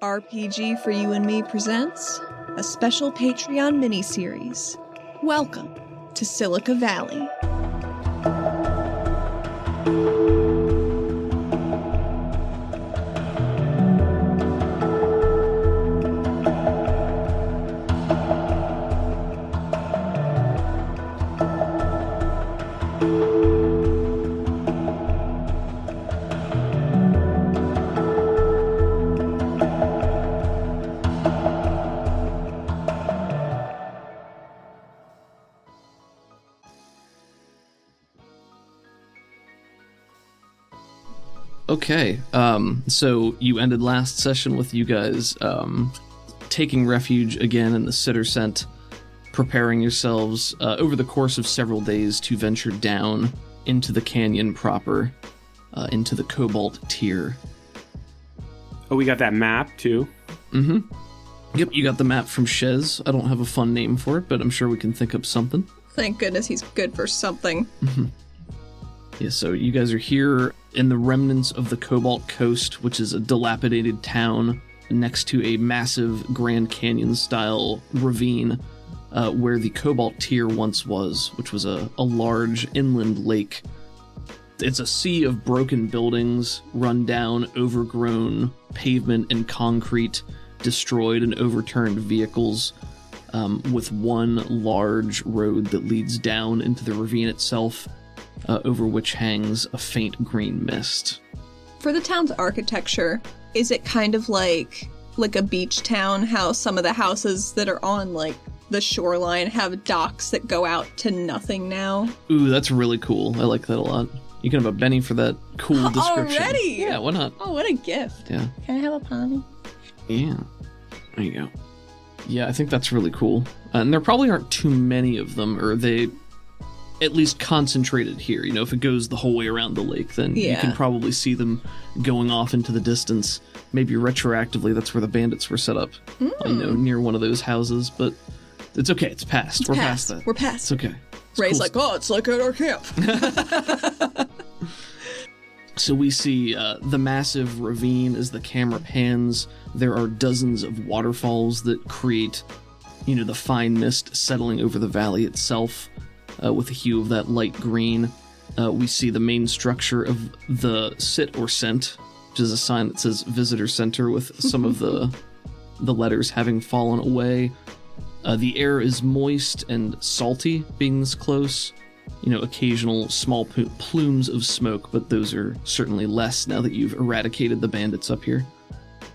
RPG for You and Me presents a special Patreon mini-series. Welcome to Silica Valley. Okay, so you ended last session with you guys taking refuge again in the Sitter Scent, preparing yourselves over the course of several days to venture down into the canyon proper, into the Cobalt Tier. Oh, we got that map, too? Mm-hmm. Yep, you got the map from Shez. I don't have a fun name for it, but I'm sure we can think up something. Thank goodness he's good for something. Mm-hmm. Yeah, so you guys are here in the remnants of the Cobalt Coast, which is a dilapidated town next to a massive Grand Canyon-style ravine where the Cobalt Tier once was, which was a large inland lake. It's a sea of broken buildings, run-down, overgrown pavement and concrete, destroyed and overturned vehicles, with one large road that leads down into the ravine itself, over which hangs a faint green mist. For the town's architecture, is it kind of like a beach town, how some of the houses that are on, like, the shoreline have docks that go out to nothing now? Ooh, that's really cool. I like that a lot. You can have a Benny for that cool description. Already? Yeah, why not? Oh, what a gift. Yeah. Can I have a pony? Yeah. There you go. Yeah, I think that's really cool. And there probably aren't too many of them, or they at least concentrated here. You know, if it goes the whole way around the lake, then you can probably see them going off into the distance. Maybe retroactively, that's where the bandits were set up. You know, near one of those houses, but it's okay. It's past. We're past that. We're past. It's okay. It's Ray's cool like, oh, it's like at our camp. So we see the massive ravine as the camera pans. There are dozens of waterfalls that create, you know, the fine mist settling over the valley itself. With a hue of that light green. We see the main structure of the Sit or Scent, which is a sign that says Visitor Center with some of the letters having fallen away. The air is moist and salty being this close. You know, occasional small plumes of smoke, but those are certainly less now that you've eradicated the bandits up here.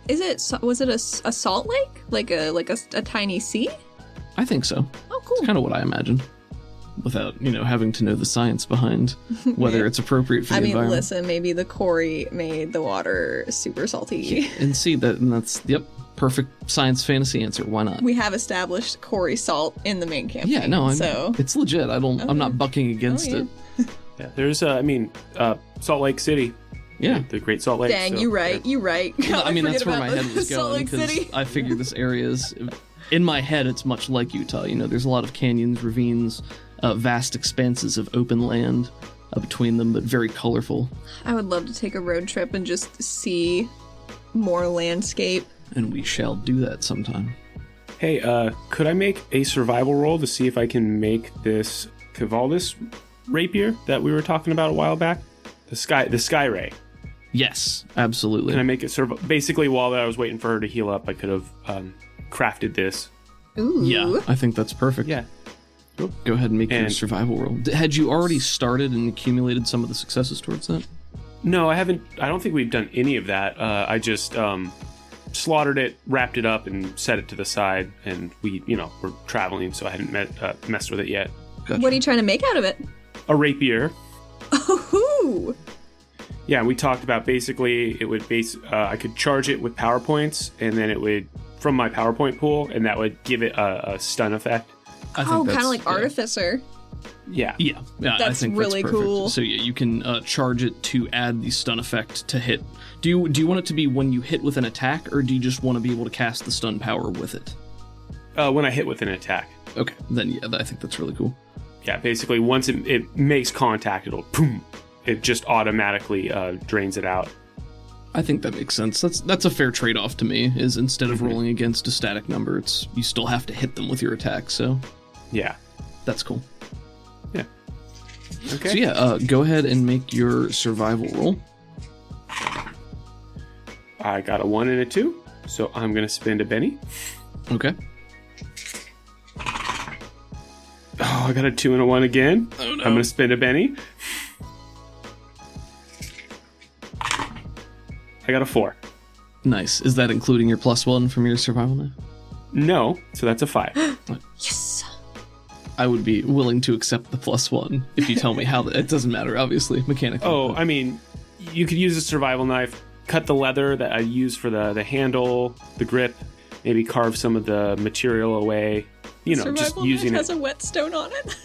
Was it a salt lake? Like a tiny sea? I think so. Oh, cool. It's kind of what I imagined. Without, you know, having to know the science behind whether it's appropriate for the environment. Listen, maybe the quarry made the water super salty. And see, that's, perfect science fantasy answer. Why not? We have established quarry salt in the main campaign. Yeah, no, it's legit. I'm not bucking against it. Yeah, there's, Salt Lake City. Yeah. The Great Salt Lake. Dang, you right. Well, I mean, that's where my head was going, because I figure this area is, in my head, it's much like Utah. You know, there's a lot of canyons, ravines, vast expanses of open land between them, but very colorful. I would love to take a road trip and just see more landscape. And we shall do that sometime. Hey, could I make a survival roll to see if I can make this Cavaldis rapier that we were talking about a while back? The Sky Ray. Yes, absolutely. Can I make it basically, while I was waiting for her to heal up, I could have crafted this. Ooh. Yeah, I think that's perfect. Yeah. Go ahead and make your survival roll. Had you already started and accumulated some of the successes towards that? No, I haven't. I don't think we've done any of that. I just slaughtered it, wrapped it up, and set it to the side. And we're traveling, so I hadn't messed with it yet. Gotcha. What are you trying to make out of it? A rapier. Oh. Yeah, we talked about basically it would I could charge it with PowerPoints, and then it would from my PowerPoint pool, and that would give it a stun effect. Kind of like Artificer. Yeah. Yeah, that's I think really that's perfect. cool. So yeah, you can charge it to add the stun effect to hit. Do you want it to be when you hit with an attack, or do you just want to be able to cast the stun power with it? When I hit with an attack. Okay, then yeah, I think that's really cool. Yeah, basically once it makes contact, it'll boom. It just automatically drains it out. I think that makes sense. That's a fair trade-off to me, is instead of rolling against a static number, you still have to hit them with your attack, so... Yeah. That's cool. Yeah. Okay. So yeah, go ahead and make your survival roll. I got a 1 and a 2, so I'm going to spend a Benny. Okay. Oh, I got a 2 and a 1 again. Oh, no. I'm going to spend a Benny. I got a 4. Nice. Is that including your +1 from your survival knife? No, so that's a 5. Yes. I would be willing to accept the +1 if you tell me how. It doesn't matter, obviously, mechanically. Oh, I mean, you could use a survival knife, cut the leather that I use for the handle, the grip, maybe carve some of the material away. You know, Survival just using knife has it. a whetstone on it.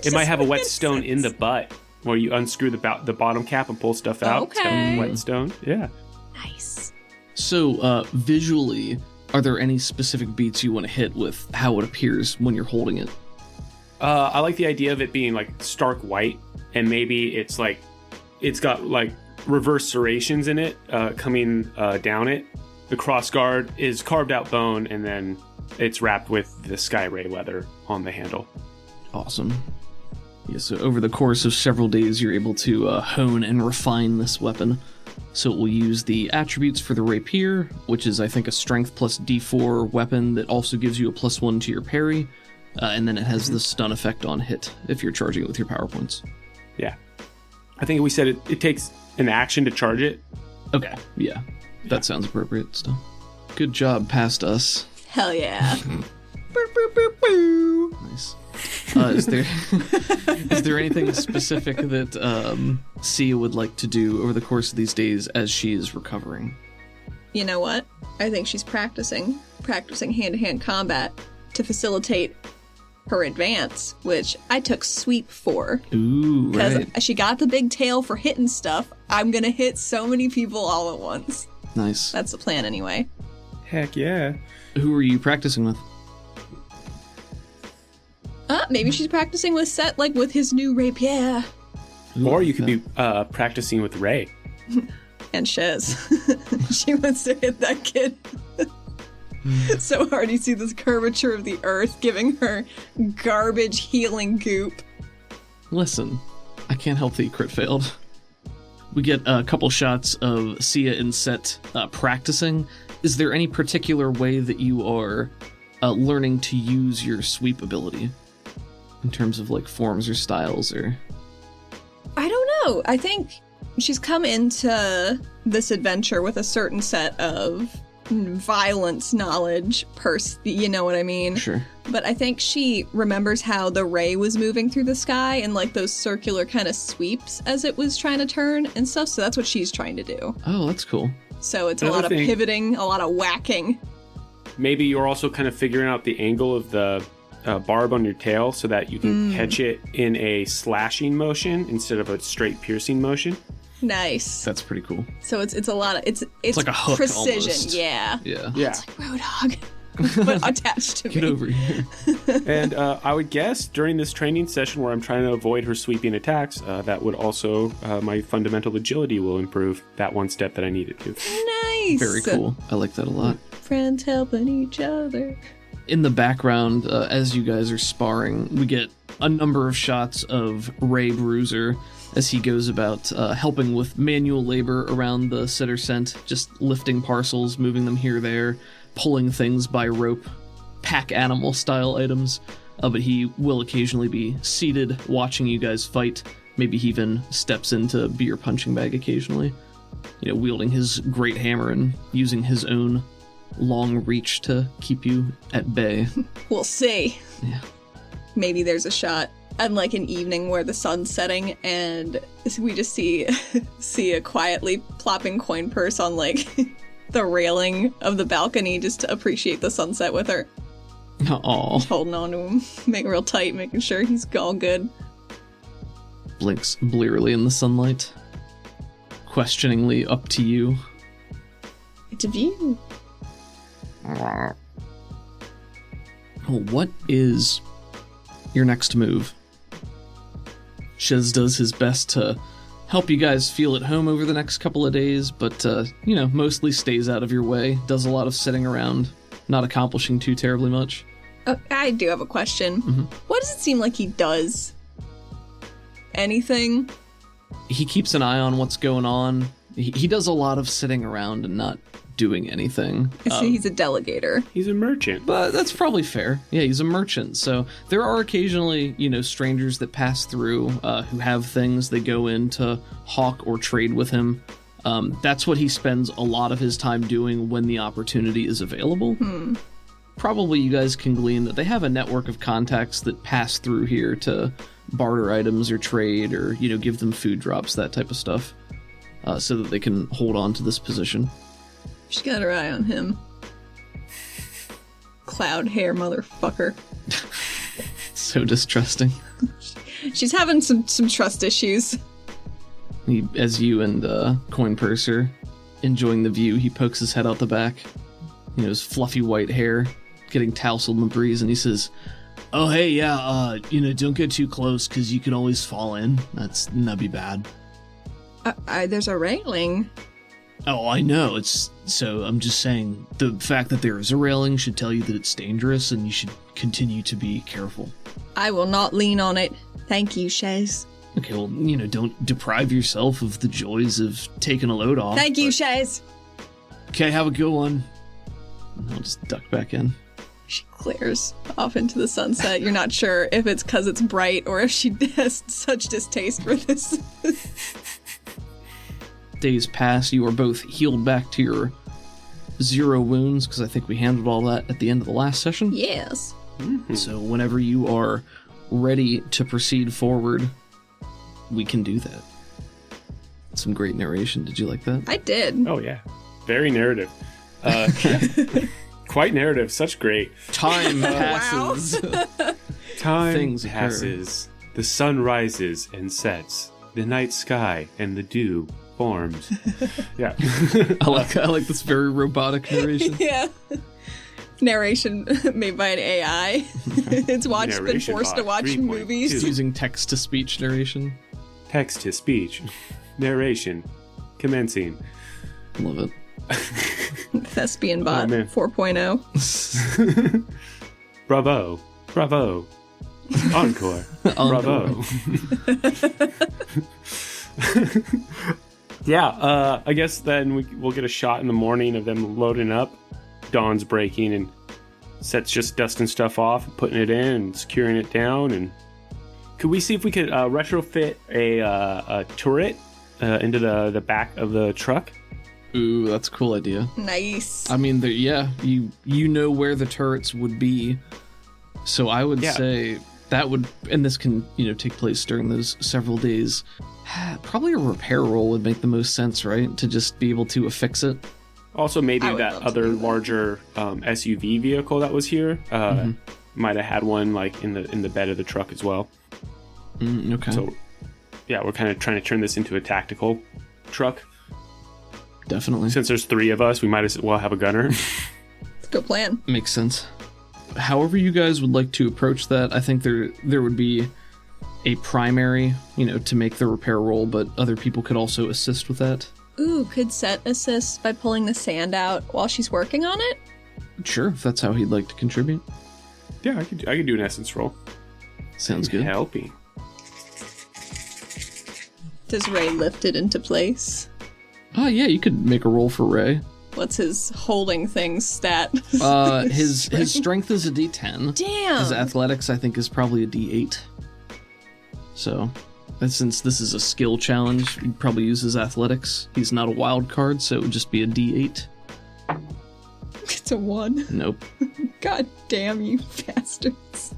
It might have a whetstone in the butt, where you unscrew the bottom cap and pull stuff out. It's got Okay. a whetstone. Yeah. Nice. So, visually, are there any specific beats you want to hit with how it appears when you're holding it? I like the idea of it being like stark white, and maybe it's got like reverse serrations in it, coming down it. The crossguard is carved out bone, and then it's wrapped with the Skyray leather on the handle. Awesome. Yeah, so over the course of several days, you're able to hone and refine this weapon. So it will use the attributes for the rapier, which is, I think, a strength plus d4 weapon that also gives you a +1 to your parry, and then it has the stun effect on hit if you're charging it with your power points. Yeah. I think we said it takes an action to charge it. Okay, yeah. That sounds appropriate still. Good job, past us. Hell yeah. Boop, boop, boop, boop. Nice. Is there anything specific that Sia would like to do over the course of these days as she is recovering? You know what? I think she's practicing hand-to-hand combat to facilitate her advance, which I took sweep for. Ooh, Because right. she got the big tail for hitting stuff. I'm gonna hit so many people all at once. Nice. That's the plan anyway. Heck yeah. Who are you practicing with? Maybe she's practicing with Set, like with his new rapier. Ooh, Or you could okay. be practicing with Ray. And Shez. She wants to hit that kid so hard. You see this curvature of the earth giving her garbage healing goop. Listen, I can't help that you crit failed. We get a couple shots of Sia and Set practicing. Is there any particular way that you are learning to use your sweep ability? In terms of like forms or styles or... I don't know. I think she's come into this adventure with a certain set of violence knowledge, you know what I mean? Sure. But I think she remembers how the ray was moving through the sky and like those circular kind of sweeps as it was trying to turn and stuff. So that's what she's trying to do. Oh, that's cool. So it's a Another lot of thing- pivoting, a lot of whacking. Maybe you're also kind of figuring out the angle of the barb on your tail so that you can catch it in a slashing motion instead of a straight piercing motion. Nice. That's pretty cool. So it's a lot of it's like a hook precision. almost. Yeah. Yeah. Yeah. It's like Roadhog, but attached to Get me. over here. And I would guess during this training session where I'm trying to avoid her sweeping attacks, that would also, my fundamental agility will improve that one step that I needed to. Nice. Very cool. I like that a lot. Friends helping each other. In the background, as you guys are sparring, we get a number of shots of Ray Bruiser as he goes about helping with manual labor around the Sitter Scent, just lifting parcels, moving them here, there, pulling things by rope, pack animal style items. But he will occasionally be seated watching you guys fight. Maybe he even steps in to be your punching bag occasionally. You know, wielding his great hammer and using his own long reach to keep you at bay. We'll see. Yeah. Maybe there's a shot on like an evening where the sun's setting and we just see a quietly plopping coin purse on like the railing of the balcony just to appreciate the sunset with her. Aw. Holding on to him, making real tight, making sure he's all good. Blinks blearily in the sunlight. Questioningly up to you. It's a view. Well, what is your next move? Shez does his best to help you guys feel at home over the next couple of days, but, mostly stays out of your way, does a lot of sitting around, not accomplishing too terribly much. I do have a question. Mm-hmm. What does it seem like he does? Anything? He keeps an eye on what's going on. He does a lot of sitting around and not doing anything. So he's a delegator. He's a merchant. But that's probably fair. Yeah, he's a merchant. So there are occasionally, strangers that pass through who have things. They go in to hawk or trade with him. That's what he spends a lot of his time doing when the opportunity is available. Probably you guys can glean that they have a network of contacts that pass through here to barter items or trade or, give them food drops, that type of stuff, so that they can hold on to this position. She's got her eye on him. Cloud hair motherfucker. So distrusting. She's having some trust issues. As you and Coin Purser enjoying the view, he pokes his head out the back. His fluffy white hair getting tousled in the breeze, and he says, "Oh, hey, yeah, don't get too close, because you can always fall in. That'd be bad." There's a railing. Oh, I know. So I'm just saying, the fact that there is a railing should tell you that it's dangerous, and you should continue to be careful. I will not lean on it. Thank you, Shays. Okay, well, don't deprive yourself of the joys of taking a load off. Thank you, Shays. Okay, have a good one. And I'll just duck back in. She clears off into the sunset. You're not sure if it's because it's bright or if she has such distaste for this. Days pass. You are both healed back to your 0 wounds, because I think we handled all that at the end of the last session. Yes. Mm-hmm. So whenever you are ready to proceed forward, we can do that. Some great narration. Did you like that? I did. Oh, yeah. Very narrative. Quite narrative. Such great. Time passes. Time Things passes. The sun rises and sets. The night sky and the dew forms. Yeah. I like this very robotic narration. Yeah. Narration made by an AI. It's been forced to watch movies. It's using text-to-speech narration. Text-to-speech. Narration. Commencing. Love it. Thespian bot 4.0. Bravo. Bravo. Encore. Bravo. Yeah, I guess then we'll get a shot in the morning of them loading up. Dawn's breaking and Set's just dusting stuff off, putting it in and securing it down. And could we see if we could retrofit a turret into the back of the truck? Ooh, that's a cool idea. Nice. I mean, you know where the turrets would be, so I would say that would, and this can take place during those several days. Probably a repair roll would make the most sense, right? To just be able to affix it. Also, maybe that other larger SUV vehicle that was here might have had one like in the bed of the truck as well. Okay. So, yeah, we're kind of trying to turn this into a tactical truck. Definitely. Since there's 3 of us, we might as well have a gunner. Good plan. Makes sense. However you guys would like to approach that, I think there would be a primary, to make the repair roll, but other people could also assist with that. Ooh, could Set assist by pulling the sand out while she's working on it? Sure, if that's how he'd like to contribute. Yeah, I could do an essence roll. Sounds good. Helping. Does Ray lift it into place? Oh, yeah, you could make a roll for Ray. What's his holding things stat? His strength is a D10. Damn! His athletics, I think, is probably a D8. So, since this is a skill challenge, he'd probably use his athletics. He's not a wild card, so it would just be a D8. It's a 1. Nope. God damn you bastards.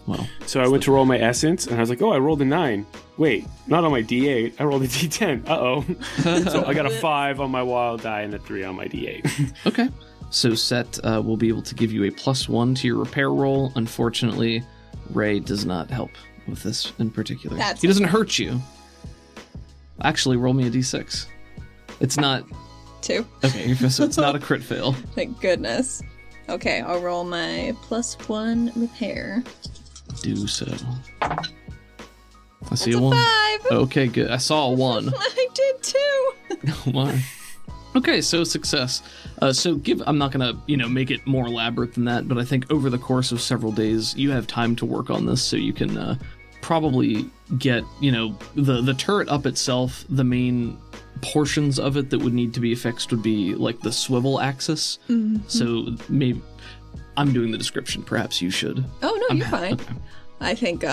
Well. So I went to roll my essence, and I was like, oh, I rolled a 9. Wait, not on my D8. I rolled a D10. Uh-oh. So I got a 5 on my wild die and a 3 on my D8. Okay. So Set will be able to give you a +1 to your repair roll. Unfortunately, Ray does not help with this in particular. He doesn't hurt you. Actually, roll me a D6. It's not... 2. Okay, so it's not a crit fail. Thank goodness. Okay, I'll roll my +1 repair. Do so. I see That's a 1. 5. Okay, good. I saw a 1. I did too. Oh my. Okay, so success. I'm not gonna, make it more elaborate than that, but I think over the course of several days, you have time to work on this, so you can probably get, the turret up itself. The main portions of it that would need to be fixed would be like the swivel axis. Mm-hmm. So maybe I'm doing the description. Perhaps you should. Oh no, you're fine. Okay. I think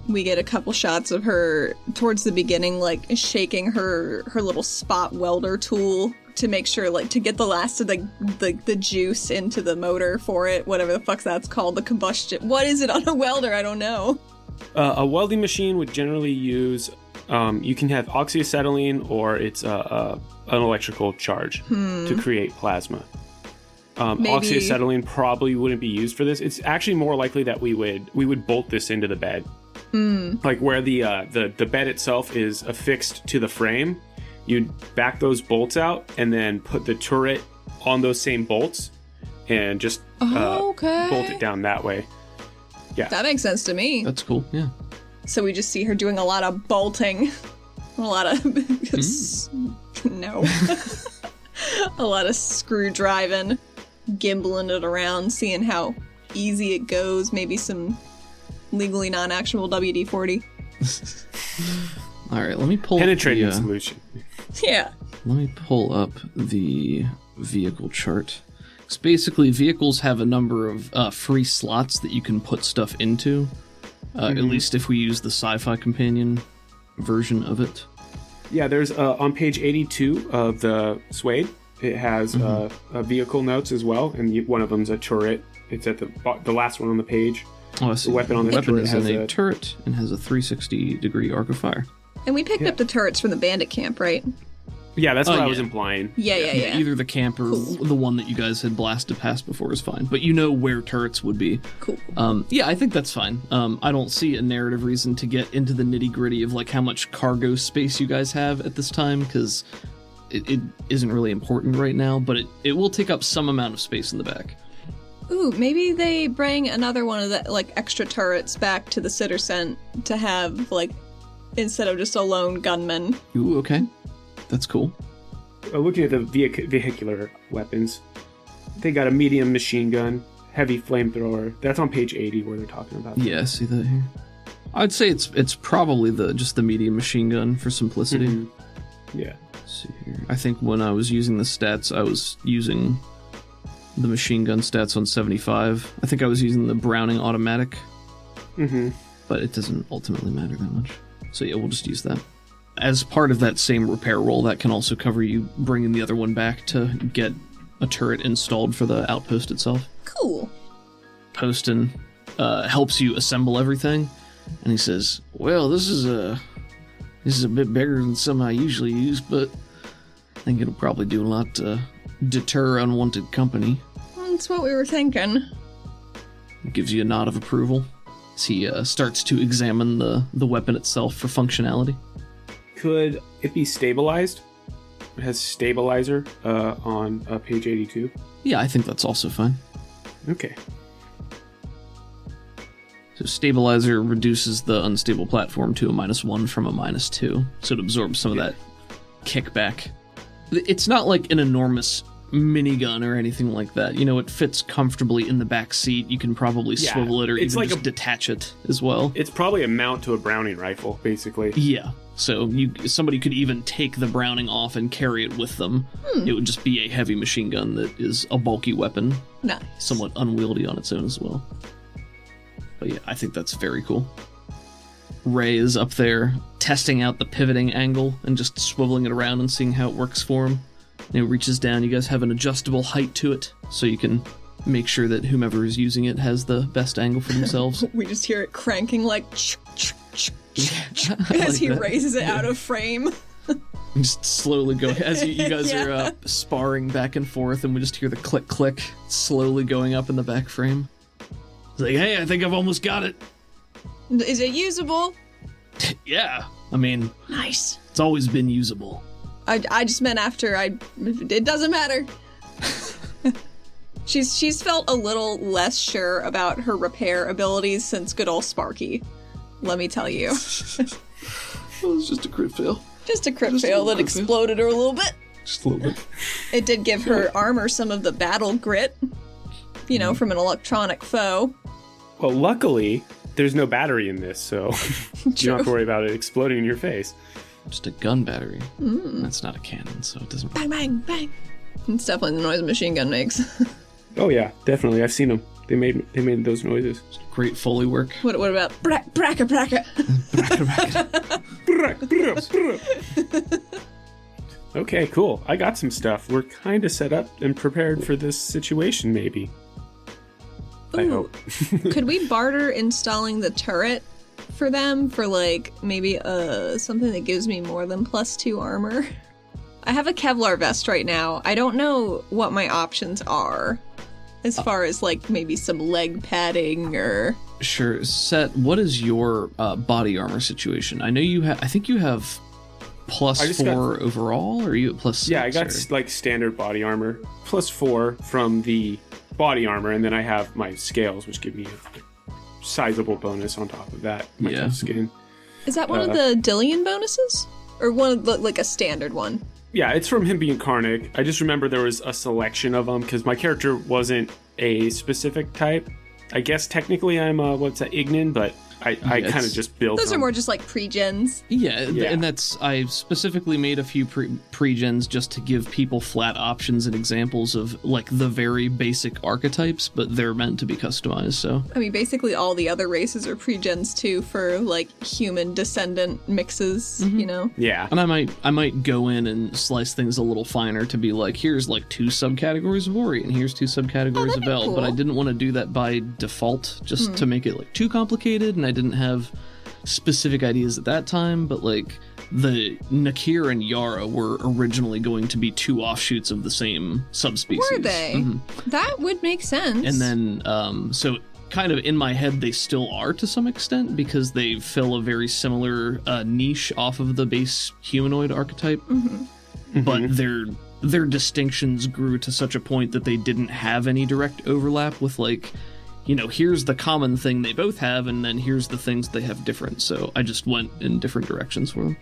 we get a couple shots of her towards the beginning, like shaking her little spot welder tool to make sure, like, to get the last of the juice into the motor for it, whatever the fuck that's called, the combustion. What is it on a welder? I don't know. A welding machine would generally use, you can have oxyacetylene or it's an electrical charge to create plasma. Oxyacetylene probably wouldn't be used for this. It's actually more likely that we would bolt this into the bed. Like where the bed itself is affixed to the frame, you'd back those bolts out and then put the turret on those same bolts and just bolt it down that way. Yeah. That makes sense to me. That's cool, yeah. So we just see her doing a lot of bolting. A lot of... No. A lot of screw driving, gimbling it around, seeing how easy it goes. Maybe some legally non-actionable WD-40. All right, let me pull penetrating up solution. Yeah. Let me pull up the vehicle chart. Because basically, vehicles have a number of free slots that you can put stuff into. At least if we use the Sci-Fi Companion version of it. Yeah, there's on page 82 of the Suede, it has vehicle notes as well, and one of them's a turret. It's at the last one on the page. Oh, I see. The weapon on the weapon turret is has a turret and has a 360-degree arc of fire. And we picked up the turrets from the bandit camp, right? Yeah, that's what I was implying. Yeah. Either the camp or the one that you guys had blasted past before is fine. But you know where turrets would be. Cool. Yeah, I think that's fine. I don't see a narrative reason to get into the nitty-gritty of like how much cargo space you guys have at this time, because it isn't really important right now, but it will take up some amount of space in the back. Ooh, maybe they bring another one of the like extra turrets back to the Center to have like, instead of just a lone gunman. Ooh, okay. That's cool. Looking at the vehicular weapons, they got a medium machine gun, heavy flamethrower. That's on page 80 where they're talking about that. Yeah, I see that here. I'd say it's probably just the medium machine gun for simplicity. Mm-hmm. Yeah. Let's see here. I think when I was using the stats, I was using the machine gun stats on 75. I think I was using the Browning automatic. Mm-hmm. But it doesn't ultimately matter that much. So yeah, we'll just use that. As part of that same repair roll, that can also cover you bringing the other one back to get a turret installed for the outpost itself. Cool. Poston helps you assemble everything, and he says, "Well, this is a bit bigger than some I usually use, but I think it'll probably do a lot to deter unwanted company." That's what we were thinking. Gives you a nod of approval as he starts to examine the weapon itself for functionality. Could it be stabilized? It has stabilizer on page 82. Yeah, I think that's also fine. Okay. So stabilizer reduces the unstable platform to a -1 from a -2, so it absorbs some of that kickback. It's not like an enormous minigun or anything like that. You know, it fits comfortably in the back seat. You can probably swivel it or even like just detach it as well. It's probably a mount to a Browning rifle, basically. Yeah. So somebody could even take the Browning off and carry it with them. It would just be a heavy machine gun that is a bulky weapon. Nice. Somewhat unwieldy on its own as well. But yeah, I think that's very cool. Ray is up there testing out the pivoting angle and just swiveling it around and seeing how it works for him. And it reaches down. You guys have an adjustable height to it, so you can make sure that whomever is using it has the best angle for themselves. We just hear it cranking like as he raises it out of frame. Just slowly go as you guys are sparring back and forth, and we just hear the click click slowly going up in the back frame. It's like, hey, I think I've almost got it. Is it usable? Yeah, I mean, nice. It's always been usable. I just meant after it doesn't matter. She's felt a little less sure about her repair abilities since good old Sparky. let me tell you. It was just a crit fail. Just a crit Just a fail little that crit fail. exploded her a little bit. Just a little bit. It did give her armor some of the battle grit, from an electronic foe. Well, luckily, there's no battery in this, so you don't have to worry about it exploding in your face. Just a gun battery. That's not a cannon, so it doesn't... Bang, bang, bang. It's definitely the noise a machine gun makes. Oh yeah, definitely. I've seen them. They made those noises. Great Foley work. What about bracka bracka? Okay, cool. I got some stuff. We're kind of set up and prepared for this situation, maybe. I hope. Could we barter installing the turret for them for maybe something that gives me more than +2 armor? I have a Kevlar vest right now. I don't know what my options are as far as maybe some leg padding or... Sure. Set, what is your body armor situation? I know you have... I think you have +4 overall, or are you at +6? Yeah, I got standard body armor. +4 from the body armor, and then I have my scales, which give me a sizable bonus on top of that. My tough skin. Is that one of the Dillion bonuses? Or one of the, a standard one? Yeah, it's from him being Karnak. I just remember there was a selection of them because my character wasn't a specific type. I guess technically I'm Ignin, but I kind of just built those them. are more just pre-gens. Yeah, and that's... I specifically made a few pre-gens just to give people flat options and examples of, the very basic archetypes, but they're meant to be customized, so... I mean, basically all the other races are pre-gens, too, for, human descendant mixes, Yeah. And I might go in and slice things a little finer to be here's, 2 subcategories of Ori, and here's 2 subcategories of Eld, cool. but I didn't want to do that by default, just to make it, too complicated, and I didn't have specific ideas at that time, but the Nakir and Yara were originally going to be 2 offshoots of the same subspecies. Were they? That would make sense. And then, so kind of in my head, they still are to some extent because they fill a very similar niche off of the base humanoid archetype, but their distinctions grew to such a point that they didn't have any direct overlap with here's the common thing they both have, and then here's the things they have different. So I just went in different directions for them.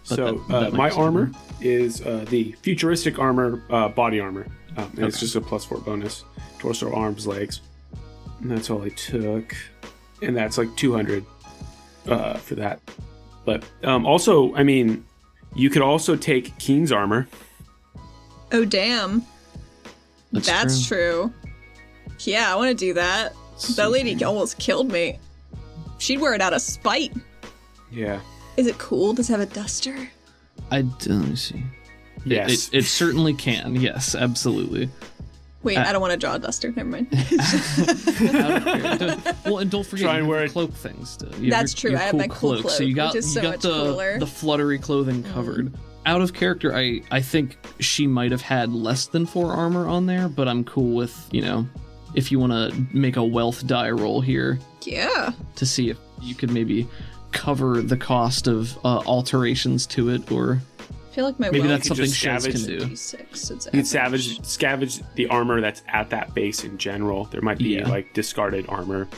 But So my armor is the futuristic armor, body armor. And it's just a +4 bonus. Torso, arms, legs. And that's all I took. And that's 200 for that. But also, I mean, you could also take Keen's armor. Oh, damn. That's true. Yeah, I want to do that. That lady almost killed me. She'd wear it out of spite. Yeah. Is it cool? Does it have a duster? Let me see. Yes. It certainly can. Yes, absolutely. Wait, I don't want to draw a duster. Never mind. Well, and don't forget Try and wear your it. Cloak things. That's true. I have my cool cloak, so you got which is so much cooler. the fluttery clothing covered. Out of character, I think she might have had less than 4 armor on there, but I'm cool with, if you want to make a wealth die roll here. Yeah. To see if you could maybe cover the cost of alterations to it, or... I feel like my maybe wealth that's something just Shez can do. D6, it's You could average. scavenge the armor that's at that base in general. There might be discarded armor.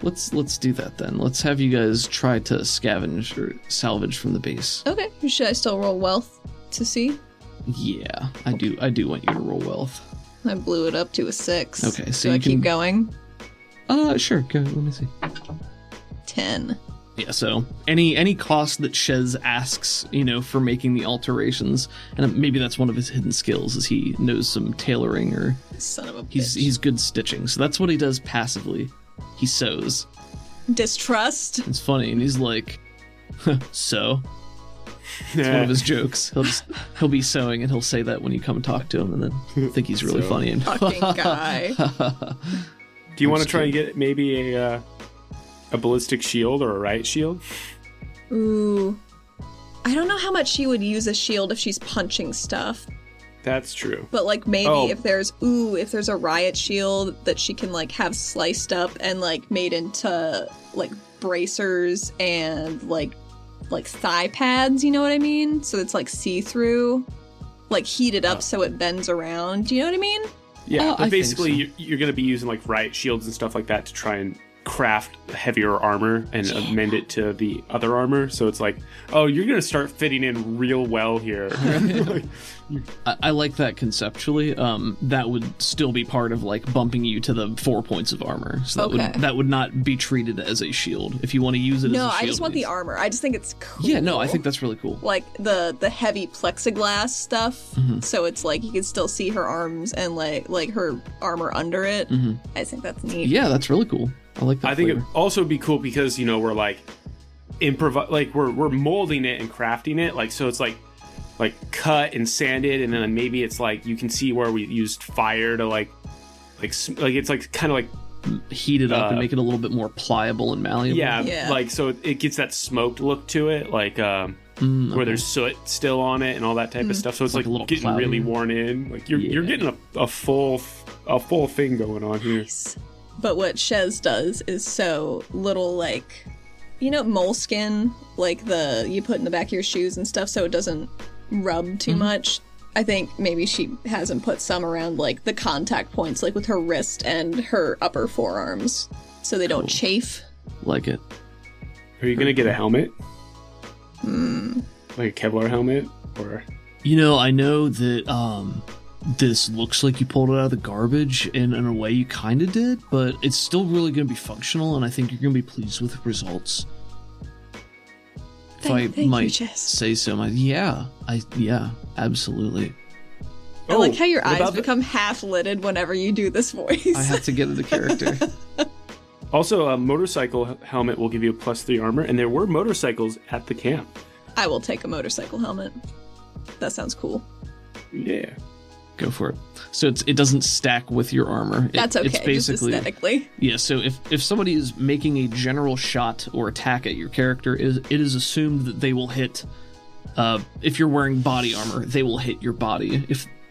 Let's do that then. Let's have you guys try to scavenge or salvage from the base. Okay. Should I still roll wealth to see? Yeah, I do want you to roll wealth. I blew it up to a 6. Okay, so Do I you can keep going? Sure. Go. Let me see. 10. Yeah, so any cost that Shez asks, for making the alterations, and maybe that's one of his hidden skills, is he knows some tailoring, or Son of a bitch. he's good stitching. So that's what he does passively. He sews. Distrust? It's funny, and he's like, so. It's one of his jokes. He'll be sewing, and he'll say that when you come talk to him, and then think he's really funny. And Fucking guy. Do you want to try and get maybe a ballistic shield or a riot shield? Ooh. I don't know how much she would use a shield if she's punching stuff. That's true. But maybe if there's a riot shield that she can have sliced up and made into bracers and thigh pads, you know what I mean? So it's see-through, heated up so it bends around. Do you know what I mean? Yeah, I but think basically you're going to be using riot shields and stuff like that to try and craft heavier armor and amend it to the other armor. So it's like, oh, you're gonna start fitting in real well here. I like that conceptually. That would still be part of like bumping you to the 4 points of armor. So that would not be treated as a shield. If you want to use it as a shield. No, I just want the armor. I just think it's cool. Yeah, no, I think that's really cool. Like the heavy plexiglass stuff. So it's like you can still see her arms and like her armor under it. I think that's neat. Yeah, that's really cool. I like that. I think it'd also be cool because, you know, we're like we're molding it and crafting it. Like, so it's like cut and sanded, and then maybe it's like you can see where we used fire to like it's like kind of like heat it up and make it a little bit more pliable and malleable. Yeah. Like, so it gets that smoked look to it, like where there's soot still on it and all that type of stuff. So it's like a little getting cloudy. Really worn in. Like you're getting a full thing going on here. Nice. But what Shez does is so little, like, you know, moleskin, like you put in the back of your shoes and stuff so it doesn't rub too much. I think maybe she hasn't put some around, like, the contact points, like with her wrist and her upper forearms, so they don't chafe. Like it. Are you going to get a helmet? Like a Kevlar helmet? Or... You know, I know that, this looks like you pulled it out of the garbage, and in a way you kind of did, but it's still really going to be functional, and I think you're going to be pleased with the results. If I might say so. Yeah, absolutely. I like how your eyes become half-lidded whenever you do this voice. I have to get into character. Also, a motorcycle helmet will give you a +3 armor, and there were motorcycles at the camp. I will take a motorcycle helmet. That sounds cool. Yeah. Go for it. So it doesn't stack with your armor. That's okay, it's basically, just aesthetically. Yeah, so if somebody is making a general shot or attack at your character, it is assumed that they will hit, if you're wearing body armor, they will hit your body.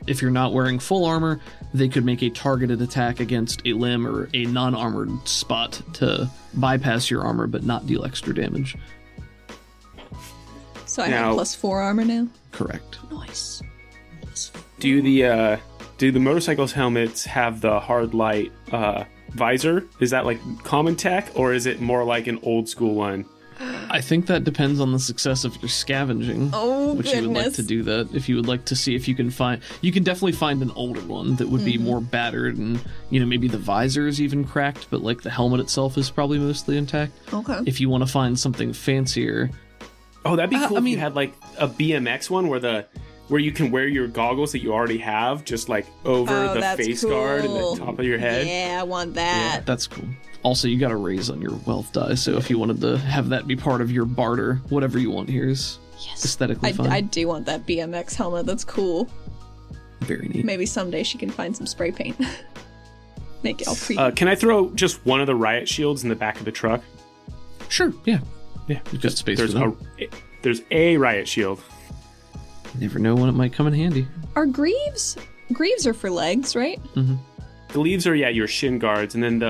If you're not wearing full armor, they could make a targeted attack against a limb or a non-armored spot to bypass your armor but not deal extra damage. So I have +4 armor now? Correct. Nice. Do the motorcycles helmets have the hard light visor? Is that like common tech, or is it more like an old school one? I think that depends on the success of your scavenging. Oh, which you would like to do that. If you would like to see if you can definitely find an older one that would be more battered, and maybe the visor is even cracked, but like the helmet itself is probably mostly intact. Okay. If you want to find something fancier. Oh, that'd be cool if you had like a BMX one where you can wear your goggles that you already have, just like over the face guard and the top of your head. Yeah, I want that. Yeah, that's cool. Also, you got a raise on your wealth die, so if you wanted to have that be part of your barter, whatever you want here is aesthetically fine. I do want that BMX helmet. That's cool. Very neat. Maybe someday she can find some spray paint. Make it all pretty. Can I throw just one of the riot shields in the back of the truck? Sure, yeah. Yeah, you've got space for that. There's a riot shield. You never know when it might come in handy. Are greaves? Greaves are for legs, right? Mm-hmm. The leaves are your shin guards, and then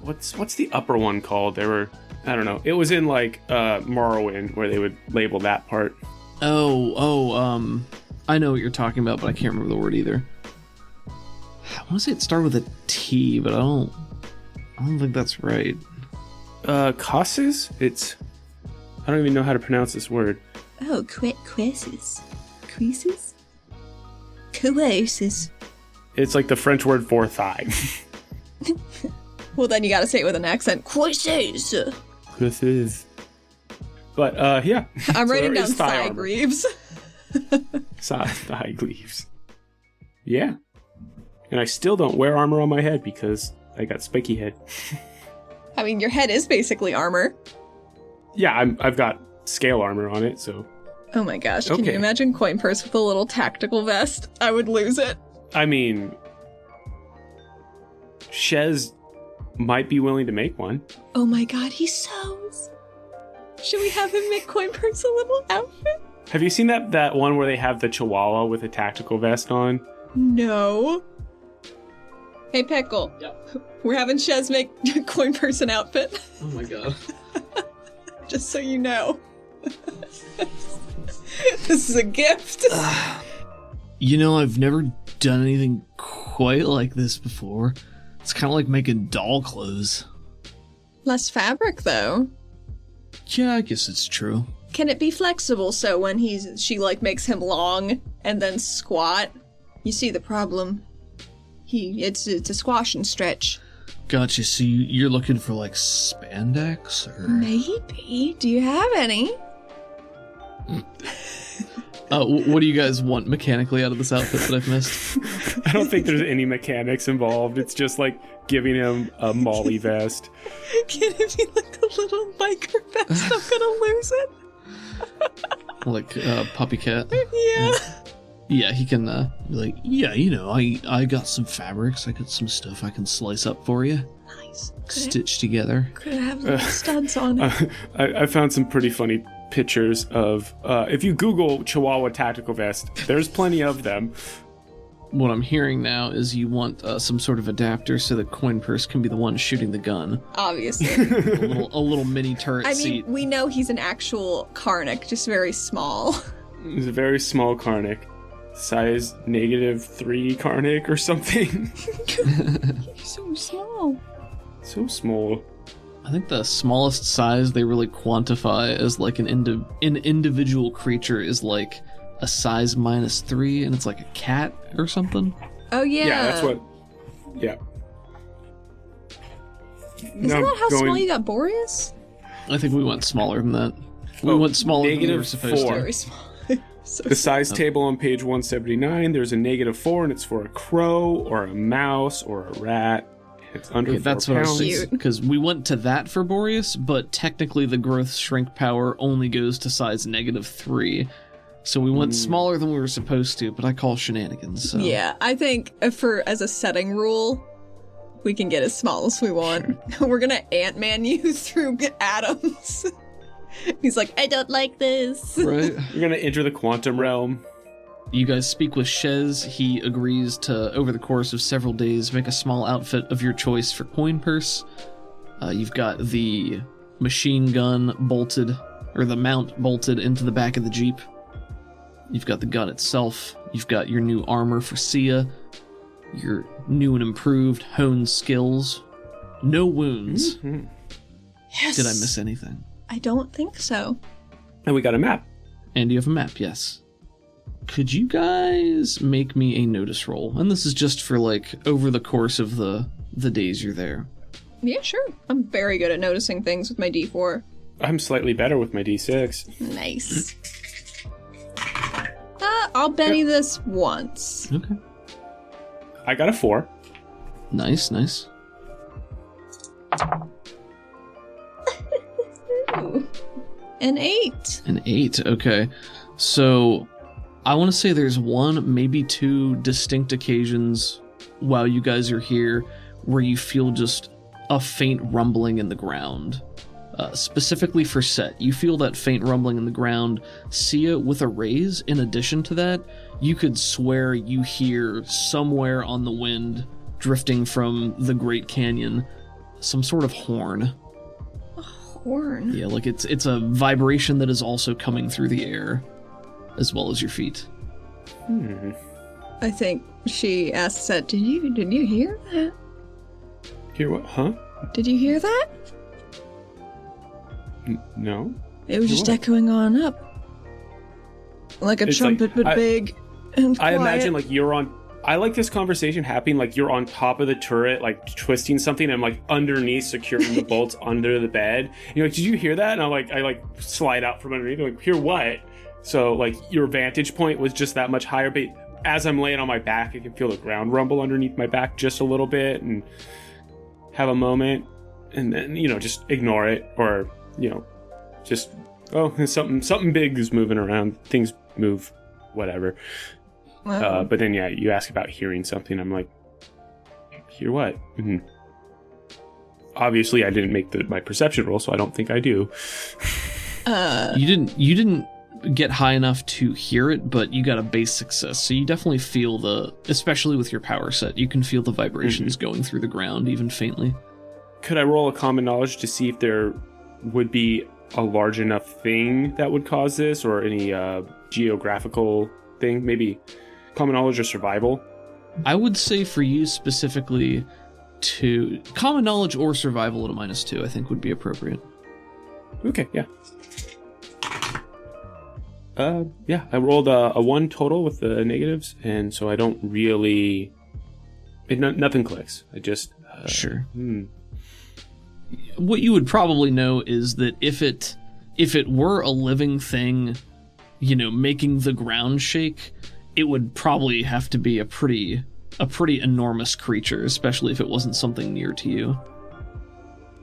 what's the upper one called? They were, I don't know. It was in like Morrowind where they would label that part. I know what you're talking about, but I can't remember the word either. I want to say it started with a T, but I don't think that's right. Causes? I don't even know how to pronounce this word. Oh, creases. Creases? Coasis. It's like the French word for thigh. Well, then you gotta say it with an accent. Coasis. Coasis. But, yeah. I'm writing down thigh greaves. Thigh greaves. Yeah. And I still don't wear armor on my head because I got spiky head. I mean, your head is basically armor. Yeah, I've got scale armor on it, so... Oh my gosh, can you imagine Coin Purse with a little tactical vest? I would lose it. I mean... Shez might be willing to make one. Oh my god, he sews! Should we have him make Coin Purse a little outfit? Have you seen that one where they have the Chihuahua with a tactical vest on? No. Hey, Pickle. Yep. We're having Shez make Coin Purse an outfit. Oh my god. Just so you know. This is a gift. I've never done anything quite like this before. It's kind of like making doll clothes. Less fabric, though. Yeah, I guess it's true. Can it be flexible so when she like makes him long and then squat? You see the problem. It's a squash and stretch. Gotcha. So you're looking for like spandex or Maybe. Do you have any? what do you guys want mechanically out of this outfit that I've missed? I don't think there's any mechanics involved. It's just like giving him a Molly vest. Can it be like a little biker vest? I'm gonna lose it. Like puppy cat. Yeah. Yeah, he can be like, yeah, I got some fabrics, I got some stuff I can slice up for you. Nice. Stitch together. Could have little studs on it. I found some pretty funny pictures of, if you Google Chihuahua tactical vest, there's plenty of them. What I'm hearing now is you want some sort of adapter so the coin purse can be the one shooting the gun. Obviously. a little mini turret seat. We know he's an actual Karnak, just very small. He's a very small Karnak. Size -3 Karnak or something. He's so small. So small. I think the smallest size they really quantify as like an individual creature is like a size -3, and it's like a cat or something. Oh yeah. Yeah, that's what. Yeah. Isn't that how small you got Boreas? I think we went smaller than that. We went smaller than we were supposed -4. to. Very small. So the size table on page 179, there's a -4, and it's for a crow or a mouse or a rat. It's under 4 that's what I was pounds. saying, because we went to that for Boreas, but technically the growth shrink power only goes to size -3. So we went smaller than we were supposed to, but I call shenanigans. So. Yeah, I think as a setting rule, we can get as small as we want. Sure. We're gonna Ant-Man you through atoms. He's like, I don't like this. Right. You're gonna enter the quantum realm. You guys speak with Shez. He agrees to, over the course of several days, make a small outfit of your choice for coin purse. You've got the machine gun bolted, or the mount bolted into the back of the Jeep. You've got the gun itself. You've got your new armor for Sia. Your new and improved honed skills. No wounds. Mm-hmm. Yes. Did I miss anything? I don't think so. And we got a map. And you have a map, yes. Could you guys make me a notice roll? And this is just for, like, over the course of the days you're there. Yeah, sure. I'm very good at noticing things with my D4. I'm slightly better with my D6. Nice. I'll Benny this once. Okay. I got a 4. Nice, nice. Ooh. An 8. An 8, okay. So, I want to say there's 1, maybe 2 distinct occasions while you guys are here where you feel just a faint rumbling in the ground. Specifically for Set, you feel that faint rumbling in the ground. Sia, with a raise, in addition to that, you could swear you hear somewhere on the wind, drifting from the Great Canyon, some sort of horn. A horn? Yeah, like it's a vibration that is also coming through the air, as well as your feet. I think she asked Set, did you hear that? Hear what? Huh? Did you hear that? No. It was just what? echoing on up. Like a It's trumpet, like- but big and I quiet. imagine like you're on. I like this conversation happening like you're on top of the turret, like twisting something, and I'm like underneath, securing the bolts under the bed. And you're like, "Did you hear that?" And I slide out from underneath. I'm like, "Hear what?" So like your vantage point was just that much higher. But as I'm laying on my back, I can feel the ground rumble underneath my back just a little bit, and have a moment, and then just ignore it, or just something big is moving around. Things move, whatever. Wow. But then, yeah, you ask about hearing something. I'm like, hear what? Mm-hmm. Obviously, I didn't make my perception roll, so I don't think I do. You didn't get high enough to hear it, but you got a base success. So you definitely feel especially with your power set, you can feel the vibrations going through the ground, even faintly. Could I roll a common knowledge to see if there would be a large enough thing that would cause this, or any geographical thing? Maybe common knowledge or survival? I would say for you specifically -2. Common knowledge or survival at a -2, I think would be appropriate. Okay, yeah. Yeah, I rolled a 1 total with the negatives, and so I don't really... nothing clicks. I just... Sure. What you would probably know is that if it were a living thing, making the ground shake, it would probably have to be a pretty enormous creature, especially if it wasn't something near to you.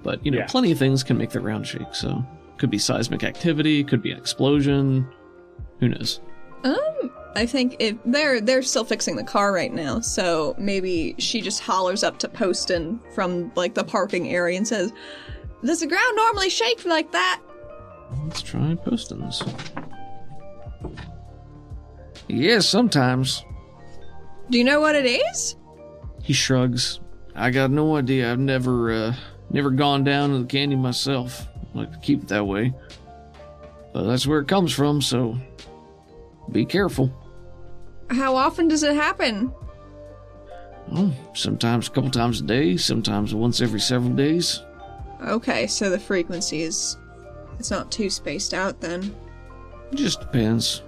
But, plenty of things can make the ground shake, so... Could be seismic activity, could be an explosion... Who knows? I think if they're still fixing the car right now, so maybe she just hollers up to Poston from like the parking area and says, "Does the ground normally shake like that?" Let's try Poston's. Yes, sometimes. Do you know what it is? He shrugs. I got no idea. I've never gone down to the canyon myself. I like to keep it that way. But that's where it comes from, so be careful. How often does it happen? Well, sometimes a couple times a day, sometimes once every several days. Okay, so the frequency it's not too spaced out then. It just depends.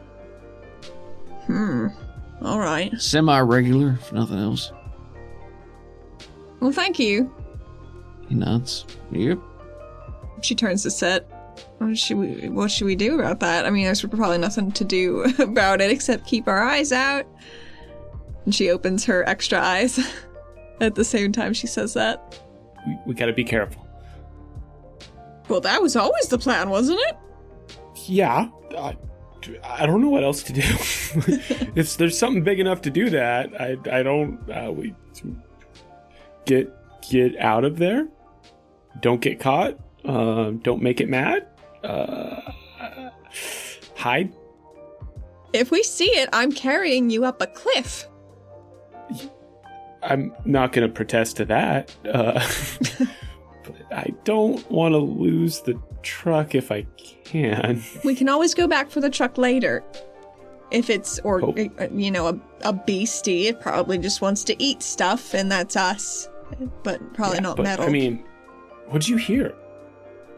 All right. Semi-regular, if nothing else. Well, thank you. He nods. Yep. She turns to Set. What should we do about that? I mean, there's probably nothing to do about it except keep our eyes out. And she opens her extra eyes at the same time she says that. We gotta be careful. Well, that was always the plan, wasn't it? Yeah. I don't know what else to do. If there's something big enough to do that, I don't... we get out of there. Don't get caught. Don't make it mad. Hide. If we see it, I'm carrying you up a cliff. I'm not going to protest to that. But I don't want to lose the truck if I can. We can always go back for the truck later. If it's, a beastie, it probably just wants to eat stuff, and that's us. But probably not metal. I mean, what'd you hear?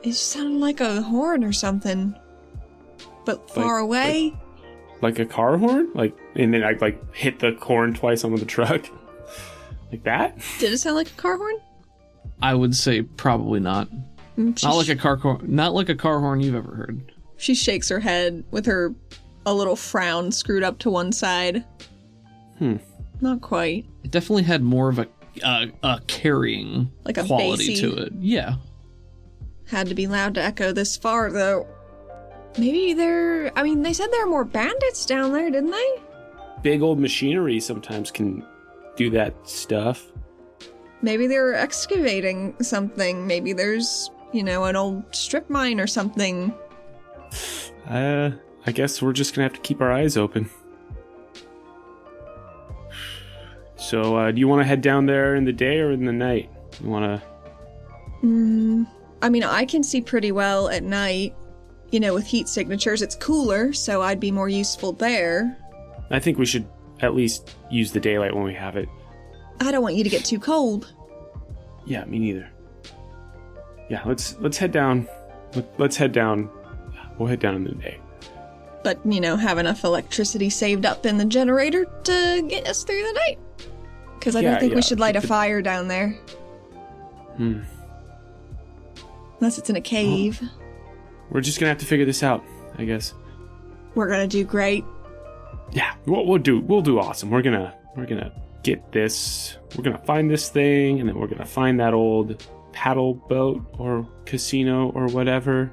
It sounded like a horn or something. But far away. Like a car horn? And then I hit the horn twice on the truck? Like that? Did it sound like a car horn? I would say probably not. Not like a car horn you've ever heard. She shakes her head with a little frown screwed up to one side. Not quite. It definitely had more of a carrying like a quality bassy to it. Yeah. Had to be loud to echo this far, though. Maybe they said there are more bandits down there, didn't they? Big old machinery sometimes can do that stuff. Maybe they're excavating something. Maybe there's, an old strip mine or something. I guess we're just gonna have to keep our eyes open. So, do you want to head down there in the day or in the night? You want to... I can see pretty well at night. With heat signatures, it's cooler, so I'd be more useful there. I think we should at least use the daylight when we have it. I don't want you to get too cold. Yeah, me neither. Yeah, let's head down. Let's head down. We'll head down in the day. But, have enough electricity saved up in the generator to get us through the night. Because I don't think we should light a fire down there. Unless it's in a cave. Well, we're just gonna have to figure this out, I guess. We're gonna do great. Yeah, we'll do awesome. We're gonna get this. We're gonna find this thing, and then we're gonna find that old paddle boat or casino or whatever.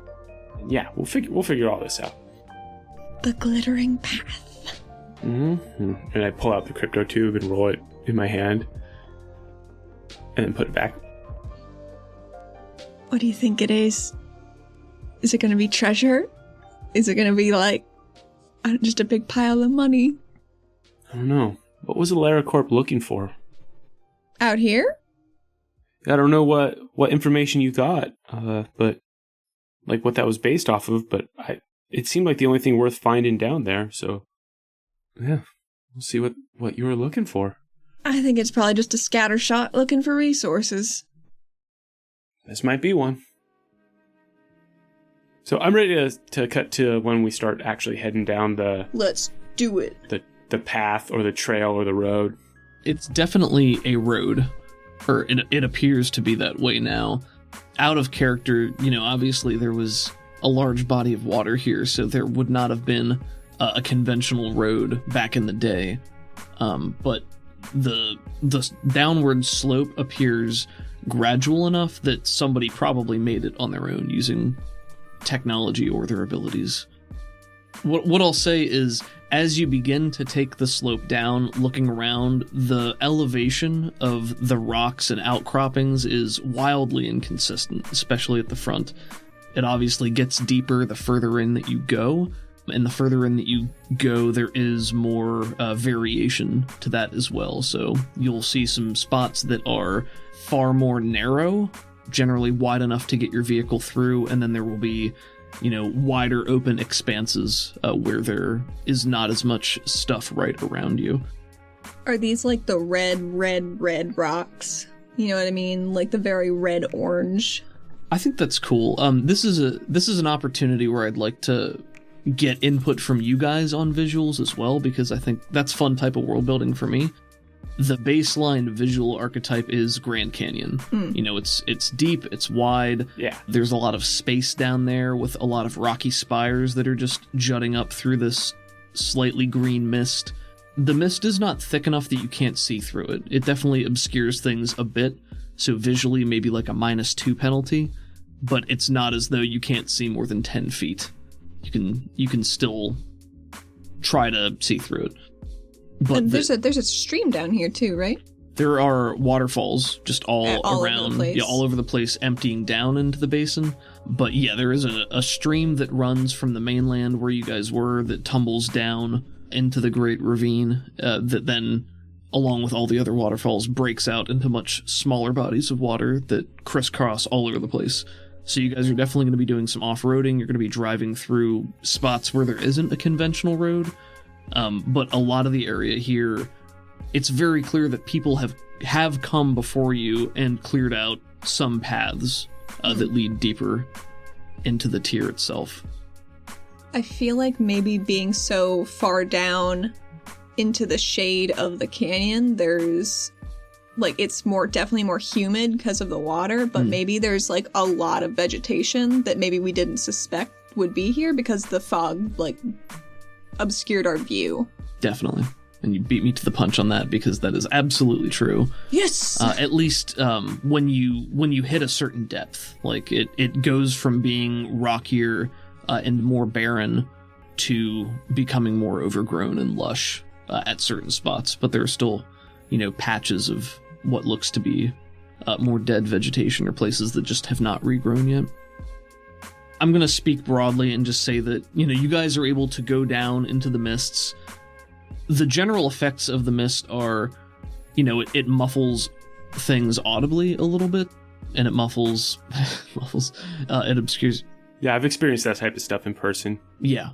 And yeah, we'll figure all this out. The glittering path. And I pull out the crypto tube and roll it in my hand, and then put it back. What do you think it is? Is it going to be treasure? Is it going to be just a big pile of money? I don't know. What was AleraCorp looking for? Out here? I don't know what information you got, but what that was based off of, but it seemed like the only thing worth finding down there, so yeah. We'll see what you were looking for. I think it's probably just a scatter shot looking for resources. This might be one. So I'm ready to cut to when we start actually heading down the... Let's do it. The path or the trail or the road. It's definitely a road, or it appears to be that way now. Out of character, obviously there was a large body of water here, so there would not have been a conventional road back in the day. But the downward slope appears gradual enough that somebody probably made it on their own using technology or their abilities. What I'll say is, as you begin to take the slope down, looking around, the elevation of the rocks and outcroppings is wildly inconsistent, especially at the front. It obviously gets deeper the further in that you go, and the further in that you go, there is more variation to that as well. So you'll see some spots that are far more narrow, generally wide enough to get your vehicle through, and then there will be wider open expanses where there is not as much stuff right around you. Are these like the red rocks? You know what I mean? Like the very red-orange? I think that's cool. This is an opportunity where I'd like to get input from you guys on visuals as well, because I think that's fun type of world building for me. The baseline visual archetype is Grand Canyon. It's deep, it's wide. Yeah. There's a lot of space down there with a lot of rocky spires that are just jutting up through this slightly green mist. The mist is not thick enough that you can't see through it. It definitely obscures things a bit, so visually maybe like a -2 penalty, but it's not as though you can't see more than 10 feet. You can still try to see through it. But and there's a stream down here too, right? There are waterfalls just all around, all over the place, emptying down into the basin. But yeah, there is a stream that runs from the mainland where you guys were that tumbles down into the Great Ravine that then, along with all the other waterfalls, breaks out into much smaller bodies of water that crisscross all over the place. So you guys are definitely going to be doing some off-roading. You're going to be driving through spots where there isn't a conventional road. But a lot of the area here, it's very clear that people have come before you and cleared out some paths that lead deeper into the tier itself. I feel like maybe being so far down into the shade of the canyon, there's like it's definitely more humid because of the water, but maybe there's like a lot of vegetation that maybe we didn't suspect would be here because the fog like obscured our view. Definitely. And you beat me to the punch on that because that is absolutely true. Yes. At least when you hit a certain depth, like it goes from being rockier and more barren to becoming more overgrown and lush at certain spots. But there are still, patches of what looks to be more dead vegetation or places that just have not regrown yet. I'm going to speak broadly and just say that, you guys are able to go down into the mists. The general effects of the mist are, it muffles things audibly a little bit, and it it obscures. Yeah, I've experienced that type of stuff in person. Yeah,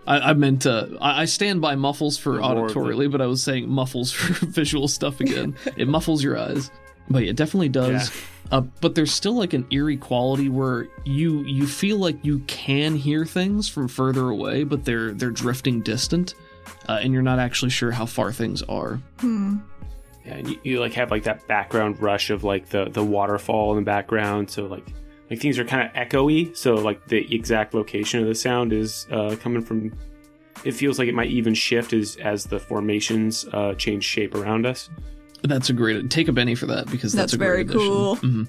I stand by muffles for auditorily, but I was saying muffles for visual stuff again. It muffles your eyes. But yeah, it definitely does. Yeah. But there's still like an eerie quality where you feel like you can hear things from further away, but they're drifting distant, and you're not actually sure how far things are. Yeah, and you like have like that background rush of like the waterfall in the background, so like things are kind of echoey. So like the exact location of the sound is coming from. It feels like it might even shift as the formations change shape around us. That's a great... Take a Benny for that, because that's a great addition. Cool. Mm-hmm.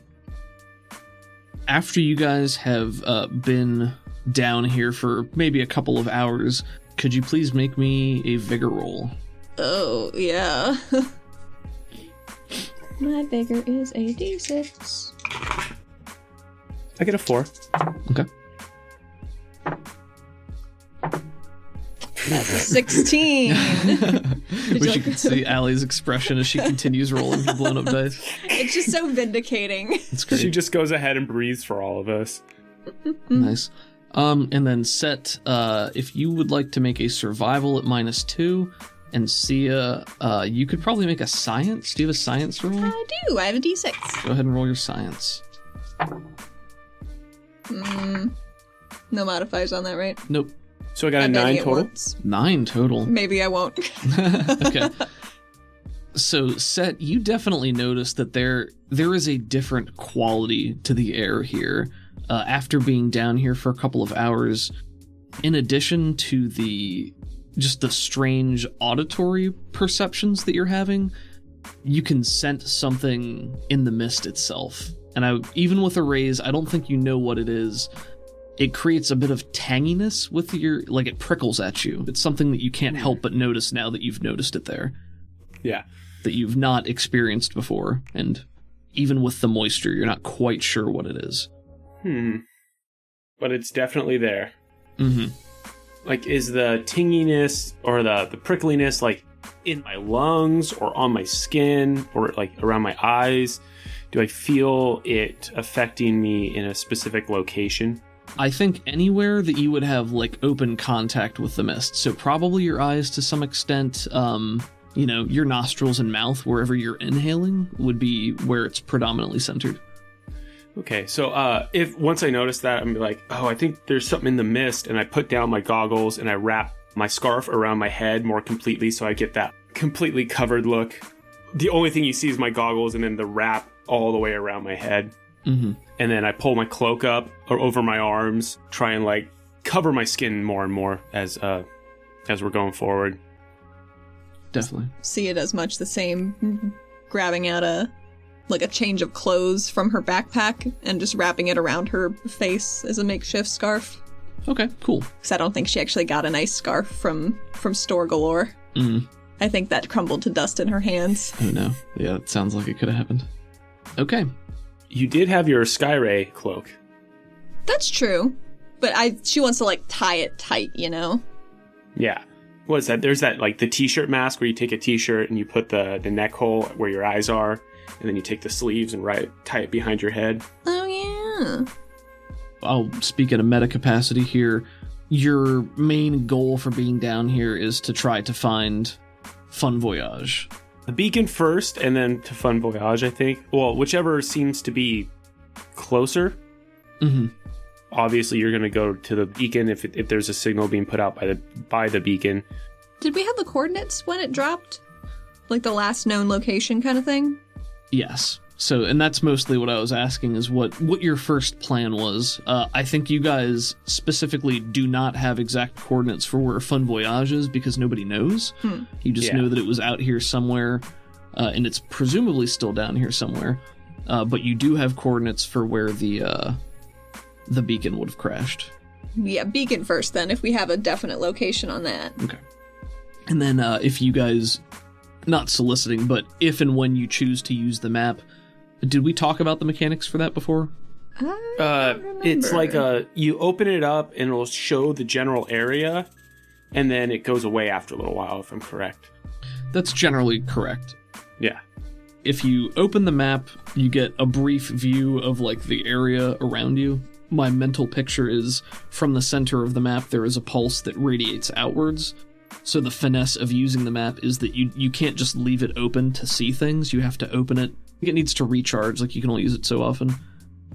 After you guys have been down here for maybe a couple of hours, could you please make me a vigor roll? Oh, yeah. My vigor is a d6. I get a 4. Okay. That's a 16. Wish you could see Allie's expression as she continues rolling her blown up dice. It's just so vindicating. It's great. She just goes ahead and breathes for all of us. Nice. And then Set, if you would like to make a survival at -2, And Sia, you could probably make a science. Do you have a science roll? I do. I have a D6. Go ahead and roll your science. No modifiers on that, right? Nope. So I got a I'm betting 9 it total. once. 9 total. Maybe I won't. Okay. So, Set, you definitely notice that there is a different quality to the air here. After being down here for a couple of hours, in addition to the strange auditory perceptions that you're having, you can sense something in the mist itself. And even with a raise, I don't think you know what it is. It creates a bit of tanginess with it prickles at you. It's something that you can't help but notice now that you've noticed it there. Yeah. That you've not experienced before. And even with the moisture, you're not quite sure what it is. But it's definitely there. Mm-hmm. Like, is the tinginess or the prickliness, like, in my lungs or on my skin or, like, around my eyes? Do I feel it affecting me in a specific location? I think anywhere that you would have, like, open contact with the mist. So probably your eyes to some extent, your nostrils and mouth, wherever you're inhaling, would be where it's predominantly centered. Okay, so if once I notice that, I'm like, oh, I think there's something in the mist, and I put down my goggles and I wrap my scarf around my head more completely so I get that completely covered look. The only thing you see is my goggles and then the wrap all the way around my head. Mm-hmm. And then I pull my cloak up or over my arms, try and like cover my skin more and more as we're going forward. Definitely. Sia does much the same, grabbing out a change of clothes from her backpack and just wrapping it around her face as a makeshift scarf. Okay, cool. Because I don't think she actually got a nice scarf from Store Galore. I think that crumbled to dust in her hands. Oh no. Yeah, it sounds like it could have happened. Okay. You did have your Skyray cloak. That's true. But she wants to, like, tie it tight, you know? Yeah. What is that? There's that, like, the t-shirt mask where you take a t-shirt and you put the neck hole where your eyes are, and then you take the sleeves and tie it behind your head. Oh, yeah. I'll speak in a meta capacity here. Your main goal for being down here is to try to find Fun Voyage. The beacon first, and then to Fun Voyage, I think. Well, whichever seems to be closer. Mm-hmm. Obviously, you're going to go to the beacon if there's a signal being put out by the beacon. Did we have the coordinates when it dropped? Like the last known location kind of thing? Yes. So, and that's mostly what I was asking is what your first plan was. I think you guys specifically do not have exact coordinates for where Fun Voyage is because nobody knows. You just know that it was out here somewhere, and it's presumably still down here somewhere. But you do have coordinates for where the beacon would have crashed. Yeah, beacon first then, if we have a definite location on that. Okay. And then if you guys, not soliciting, but if and when you choose to use the map, did we talk about the mechanics for that before? It's like you open it up and it'll show the general area, and then it goes away after a little while, if I'm correct. That's generally correct. Yeah. If you open the map, you get a brief view of like the area around you. My mental picture is from the center of the map, there is a pulse that radiates outwards. So the finesse of using the map is that you can't just leave it open to see things. You have to open it. It needs to recharge, like you can only use it so often.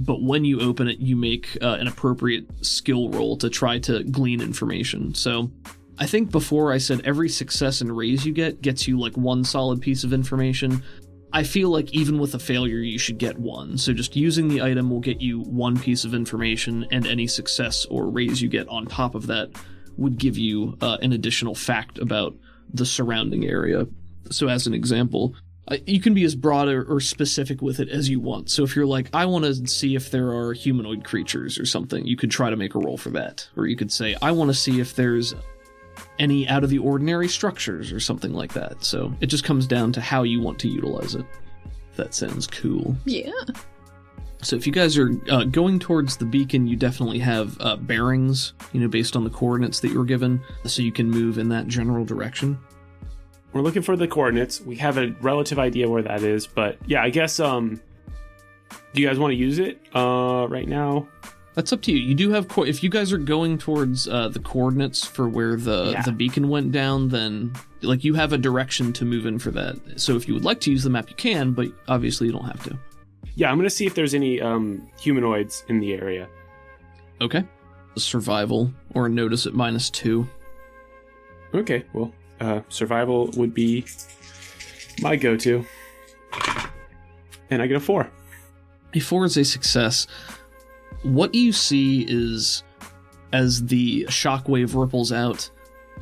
But when you open it, you make an appropriate skill roll to try to glean information. So I think before I said every success and raise you get gets you like one solid piece of information. I feel like even with a failure, you should get one. So just using the item will get you one piece of information, and any success or raise you get on top of that would give you an additional fact about the surrounding area. So as an example, you can be as broad or specific with it as you want. So if you're like, I want to see if there are humanoid creatures or something, you could try to make a roll for that. Or you could say, I want to see if there's any out of the ordinary structures or something like that. So it just comes down to how you want to utilize it. That sounds cool. Yeah. So if you guys are going towards the beacon, you definitely have bearings, based on the coordinates that you were given, so you can move in that general direction. We're looking for the coordinates. We have a relative idea where that is, but yeah, I guess, do you guys want to use it right now? That's up to you. You do have if you guys are going towards the coordinates for where the beacon went down, then like you have a direction to move in for that. So if you would like to use the map, you can, but obviously you don't have to. Yeah, I'm gonna see if there's any humanoids in the area. Okay. Survival or notice at -2. Okay, well, survival would be my go-to. And I get a 4. A 4 is a success. What you see is, as the shockwave ripples out,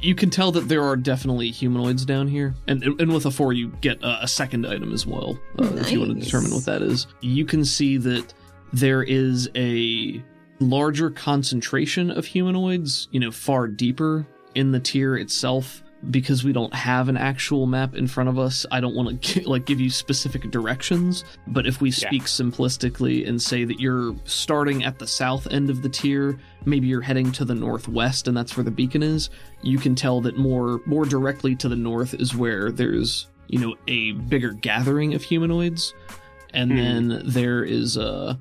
you can tell that there are definitely humanoids down here. And with a 4, you get a second item as well, nice. if you want to determine what that is. You can see that there is a larger concentration of humanoids, far deeper in the tier itself. Because we don't have an actual map in front of us, I don't want to give you specific directions, but if we speak simplistically and say that you're starting at the south end of the tier, maybe you're heading to the northwest and that's where the beacon is, you can tell that more directly to the north is where there's, a bigger gathering of humanoids, and then there is a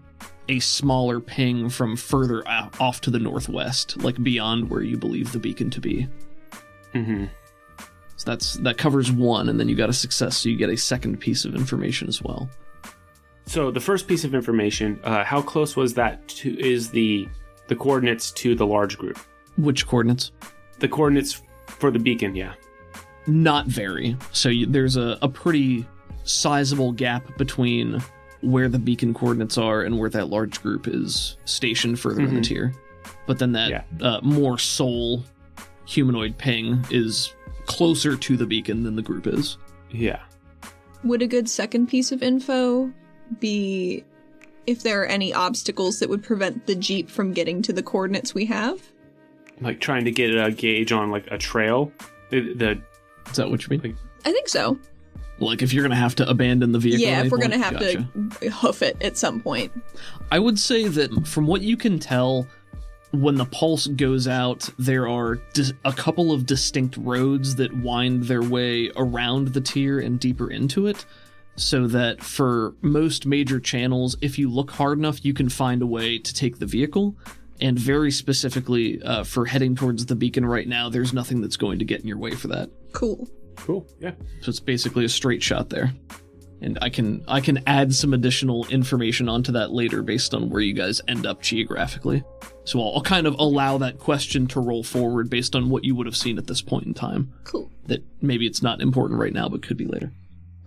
smaller ping from further off to the northwest, like beyond where you believe the beacon to be. Mm-hmm. So that covers 1, and then you got a success, so you get a second piece of information as well. So the first piece of information, how close was that to the coordinates to the large group? Which coordinates? The coordinates for the beacon, yeah. Not very. So there's a pretty sizable gap between where the beacon coordinates are and where that large group is stationed further in the tier. But then that more soul humanoid ping is closer to the beacon than the group is. Yeah. Would a good second piece of info be if there are any obstacles that would prevent the Jeep from getting to the coordinates we have? Like trying to get a gauge on like a trail? Is that what you mean? I think so. Like if you're going to have to abandon the vehicle? Yeah, if we're going to have to hoof it at some point. I would say that from what you can tell, when the pulse goes out, there are a couple of distinct roads that wind their way around the tier and deeper into it, so that for most major channels, if you look hard enough, you can find a way to take the vehicle. And very specifically, for heading towards the beacon right now, there's nothing that's going to get in your way for that. Cool, yeah. So it's basically a straight shot there. And I can add some additional information onto that later based on where you guys end up geographically. So I'll kind of allow that question to roll forward based on what you would have seen at this point in time. Cool. That maybe it's not important right now, but could be later.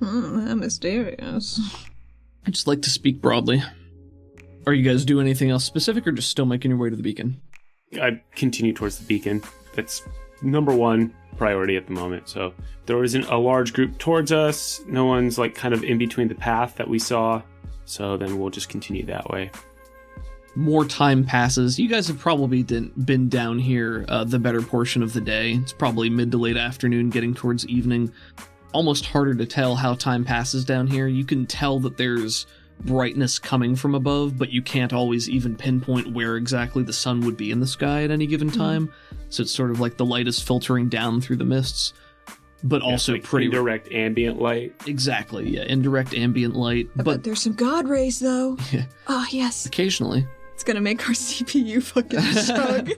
Mysterious. I just like to speak broadly. Are you guys doing anything else specific or just still making your way to the beacon? I continue towards the beacon. That's number 1 priority at the moment. So there isn't a large group towards us. No one's like kind of in between the path that we saw. So then we'll just continue that way. More time passes. You guys have probably been down here the better portion of the day. It's probably mid to late afternoon, getting towards evening. Almost harder to tell how time passes down here. You can tell that there's brightness coming from above, but you can't always even pinpoint where exactly the sun would be in the sky at any given time. So it's sort of like the light is filtering down through the mists, but also like pretty indirect ambient light. Exactly, yeah, indirect ambient light. But there's some god rays though. Yeah. Oh yes. Occasionally. It's gonna make our CPU fucking shrug.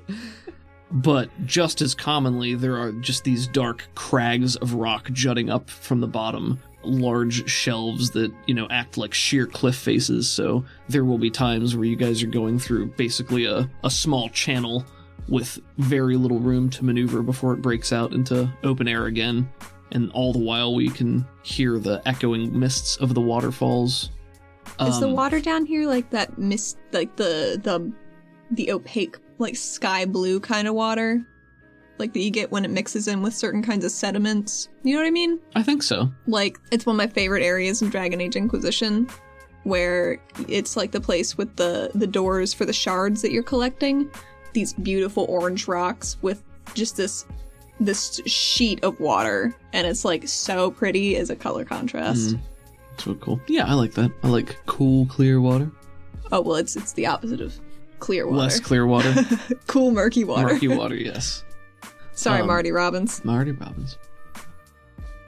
But just as commonly, there are just these dark crags of rock jutting up from the bottom, large shelves that, act like sheer cliff faces, so there will be times where you guys are going through basically a small channel with very little room to maneuver before it breaks out into open air again, and all the while we can hear the echoing mists of the waterfalls. Is the water down here like that mist, like the opaque, like sky blue kind of water? Like that you get when it mixes in with certain kinds of sediments? You know what I mean? I think so. Like, it's one of my favorite areas in Dragon Age Inquisition, where it's like the place with the doors for the shards that you're collecting. These beautiful orange rocks with just this sheet of water, and it's like so pretty as a color contrast. So cool. Yeah, I like that. I like cool, clear water. Oh, well, it's the opposite of clear water. Less clear water. Cool, murky water. Murky water, yes. Sorry, Marty Robbins. Marty Robbins.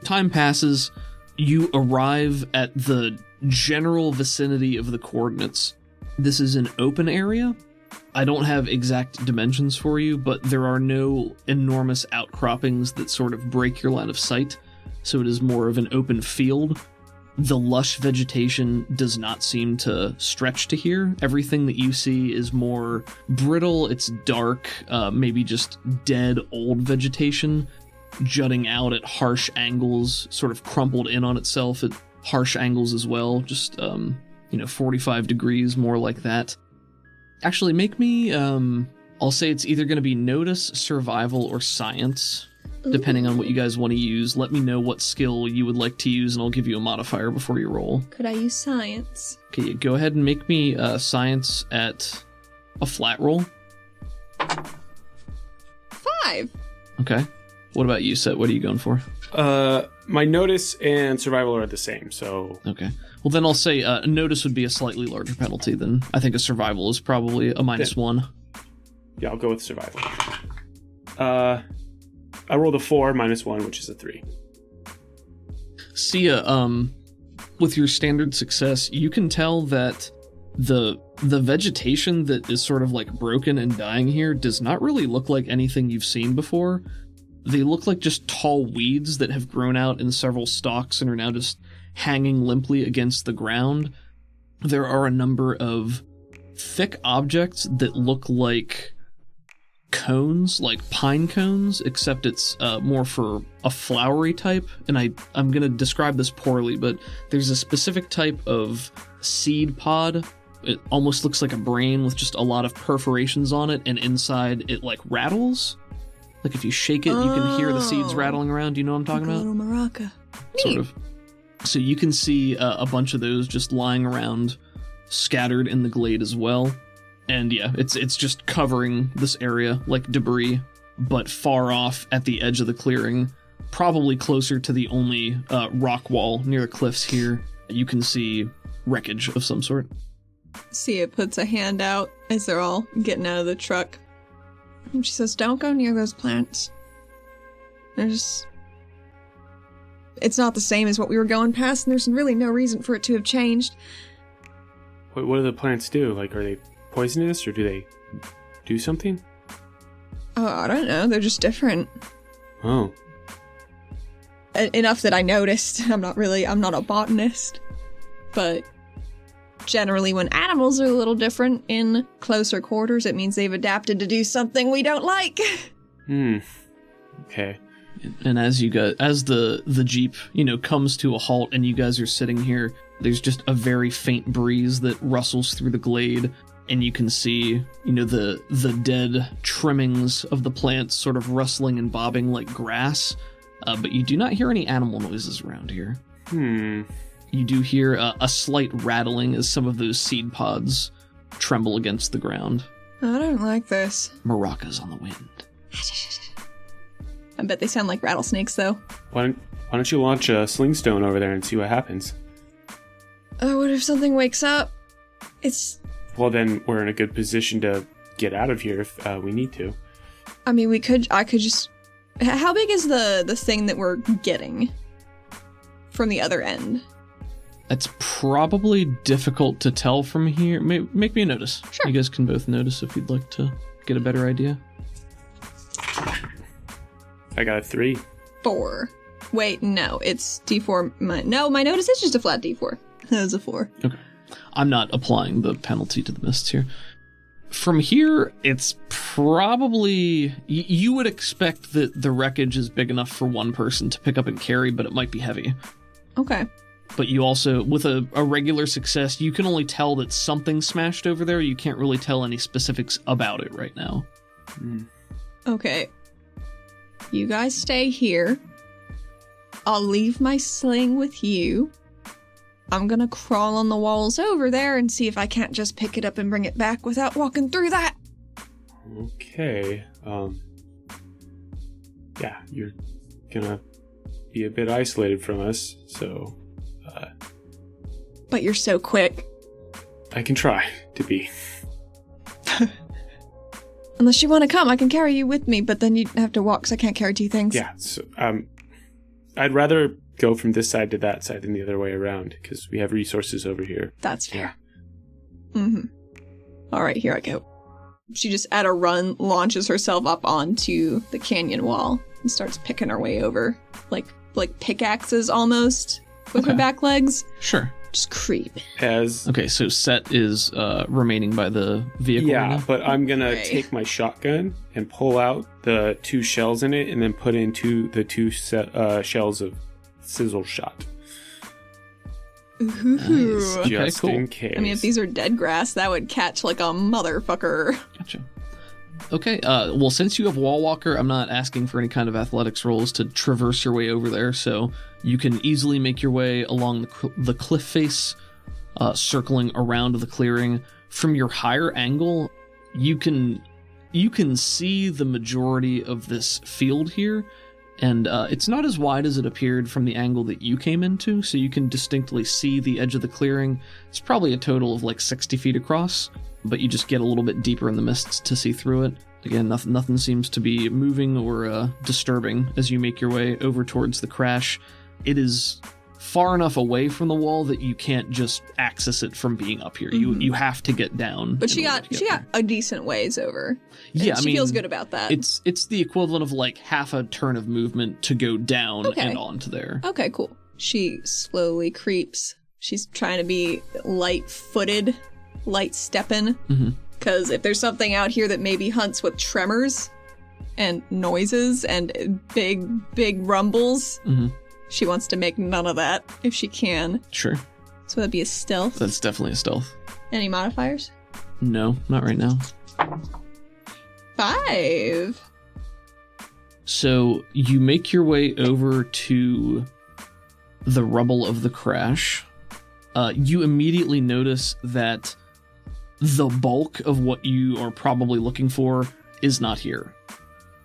Time passes. You arrive at the general vicinity of the coordinates. This is an open area, I don't have exact dimensions for you, but there are no enormous outcroppings that sort of break your line of sight, so it is more of an open field. The lush vegetation does not seem to stretch to here. Everything that you see is more brittle, it's dark, maybe just dead old vegetation, jutting out at harsh angles, sort of crumpled in on itself at harsh angles as well, just, 45 degrees, more like that. Actually, make me, I'll say it's either going to be notice, survival, or science, depending on what you guys want to use. Let me know what skill you would like to use, and I'll give you a modifier before you roll. Could I use science? Okay, go ahead and make me science at a flat roll. 5. Okay. What about you, Set? What are you going for? My notice and survival are the same, so... Okay. Well, then I'll say a notice would be a slightly larger penalty than I think a survival is probably a -1. Yeah, I'll go with survival. I rolled a 4, -1, which is a 3. Sia, with your standard success, you can tell that the vegetation that is sort of like broken and dying here does not really look like anything you've seen before. They look like just tall weeds that have grown out in several stalks and are now just hanging limply against the ground. There are a number of thick objects that look like cones, like pine cones, except it's more for a flowery type. And I'm going to describe this poorly, but there's a specific type of seed pod. It almost looks like a brain with just a lot of perforations on it, and inside it like rattles. Like if you shake it, you can hear the seeds rattling around. Do you know what I'm talking about? A little maraca. Sort of. So you can see a bunch of those just lying around, scattered in the glade as well. And yeah, it's just covering this area like debris, but far off at the edge of the clearing, probably closer to the only rock wall near the cliffs here, you can see wreckage of some sort. Sia puts a hand out as they're all getting out of the truck. And she says, "Don't go near those plants. It's not the same as what we were going past, and there's really no reason for it to have changed." What do the plants do? Like, are they poisonous, or do they do something? Oh, I don't know. They're just different. Oh. Enough that I noticed. I'm not a botanist. But generally when animals are a little different in closer quarters, it means they've adapted to do something we don't like. Okay. And as the Jeep, comes to a halt and you guys are sitting here, there's just a very faint breeze that rustles through the glade, and you can see, the dead trimmings of the plants sort of rustling and bobbing like grass, but you do not hear any animal noises around here. You do hear a slight rattling as some of those seed pods tremble against the ground. I don't like this. Maracas on the wind. I bet they sound like rattlesnakes, though. Why don't you launch a slingstone over there and see what happens? Oh, what if something wakes up? Well, then we're in a good position to get out of here if we need to. I mean, I could just... How big is the thing that we're getting from the other end? It's probably difficult to tell from here. Make me a notice. Sure. You guys can both notice if you'd like to get a better idea. I got a 3. 4. Wait, no, it's D4. My notice is just a flat D4. That was a 4. Okay. I'm not applying the penalty to the mists here. From here, it's probably... You would expect that the wreckage is big enough for one person to pick up and carry, but it might be heavy. Okay. But you also, with a regular success, you can only tell that something smashed over there. You can't really tell any specifics about it right now. Okay. You guys stay here. I'll leave my sling with you. I'm gonna crawl on the walls over there and see if I can't just pick it up and bring it back without walking through that. Okay. Yeah, you're gonna be a bit isolated from us, so... But you're so quick. I can try to be. Unless you want to come, I can carry you with me, but then you'd have to walk, because I can't carry 2 things. Yeah, so, I'd rather go from this side to that side than the other way around, because we have resources over here. That's fair. Yeah. All right, here I go. She just, at a run, launches herself up onto the canyon wall and starts picking her way over. Like pickaxes almost with her back legs. Sure. Just creeping. Okay, so Set is remaining by the vehicle. Yeah, but I'm going to take my shotgun and pull out the 2 shells in it and then put in the 2 shells of sizzle shot. Ooh. Nice. Okay, Just cool. in case. I mean, if these are dead grass, that would catch like a motherfucker. Gotcha. Okay, well, since you have Wall Walker, I'm not asking for any kind of athletics rolls to traverse your way over there, so you can easily make your way along the cliff face, circling around the clearing. From your higher angle, you can see the majority of this field here, and it's not as wide as it appeared from the angle that you came into, so you can distinctly see the edge of the clearing. It's probably a total of like 60 feet across, but you just get a little bit deeper in the mists to see through it. Again, nothing seems to be moving or disturbing as you make your way over towards the crash. It is far enough away from the wall that you can't just access it from being up here. Mm-hmm. You have to get down. But she got a decent ways over. Yeah, she feels good about that. It's the equivalent of like half a turn of movement to go down and onto there. Okay, cool. She slowly creeps. She's trying to be light-footed, light-stepping. Because if there's something out here that maybe hunts with tremors and noises and big rumbles, she wants to make none of that if she can. Sure. So that'd be a stealth. That's definitely a stealth. Any modifiers? No, not right now. 5. So you make your way over to the rubble of the crash. You immediately notice that the bulk of what you are probably looking for is not here.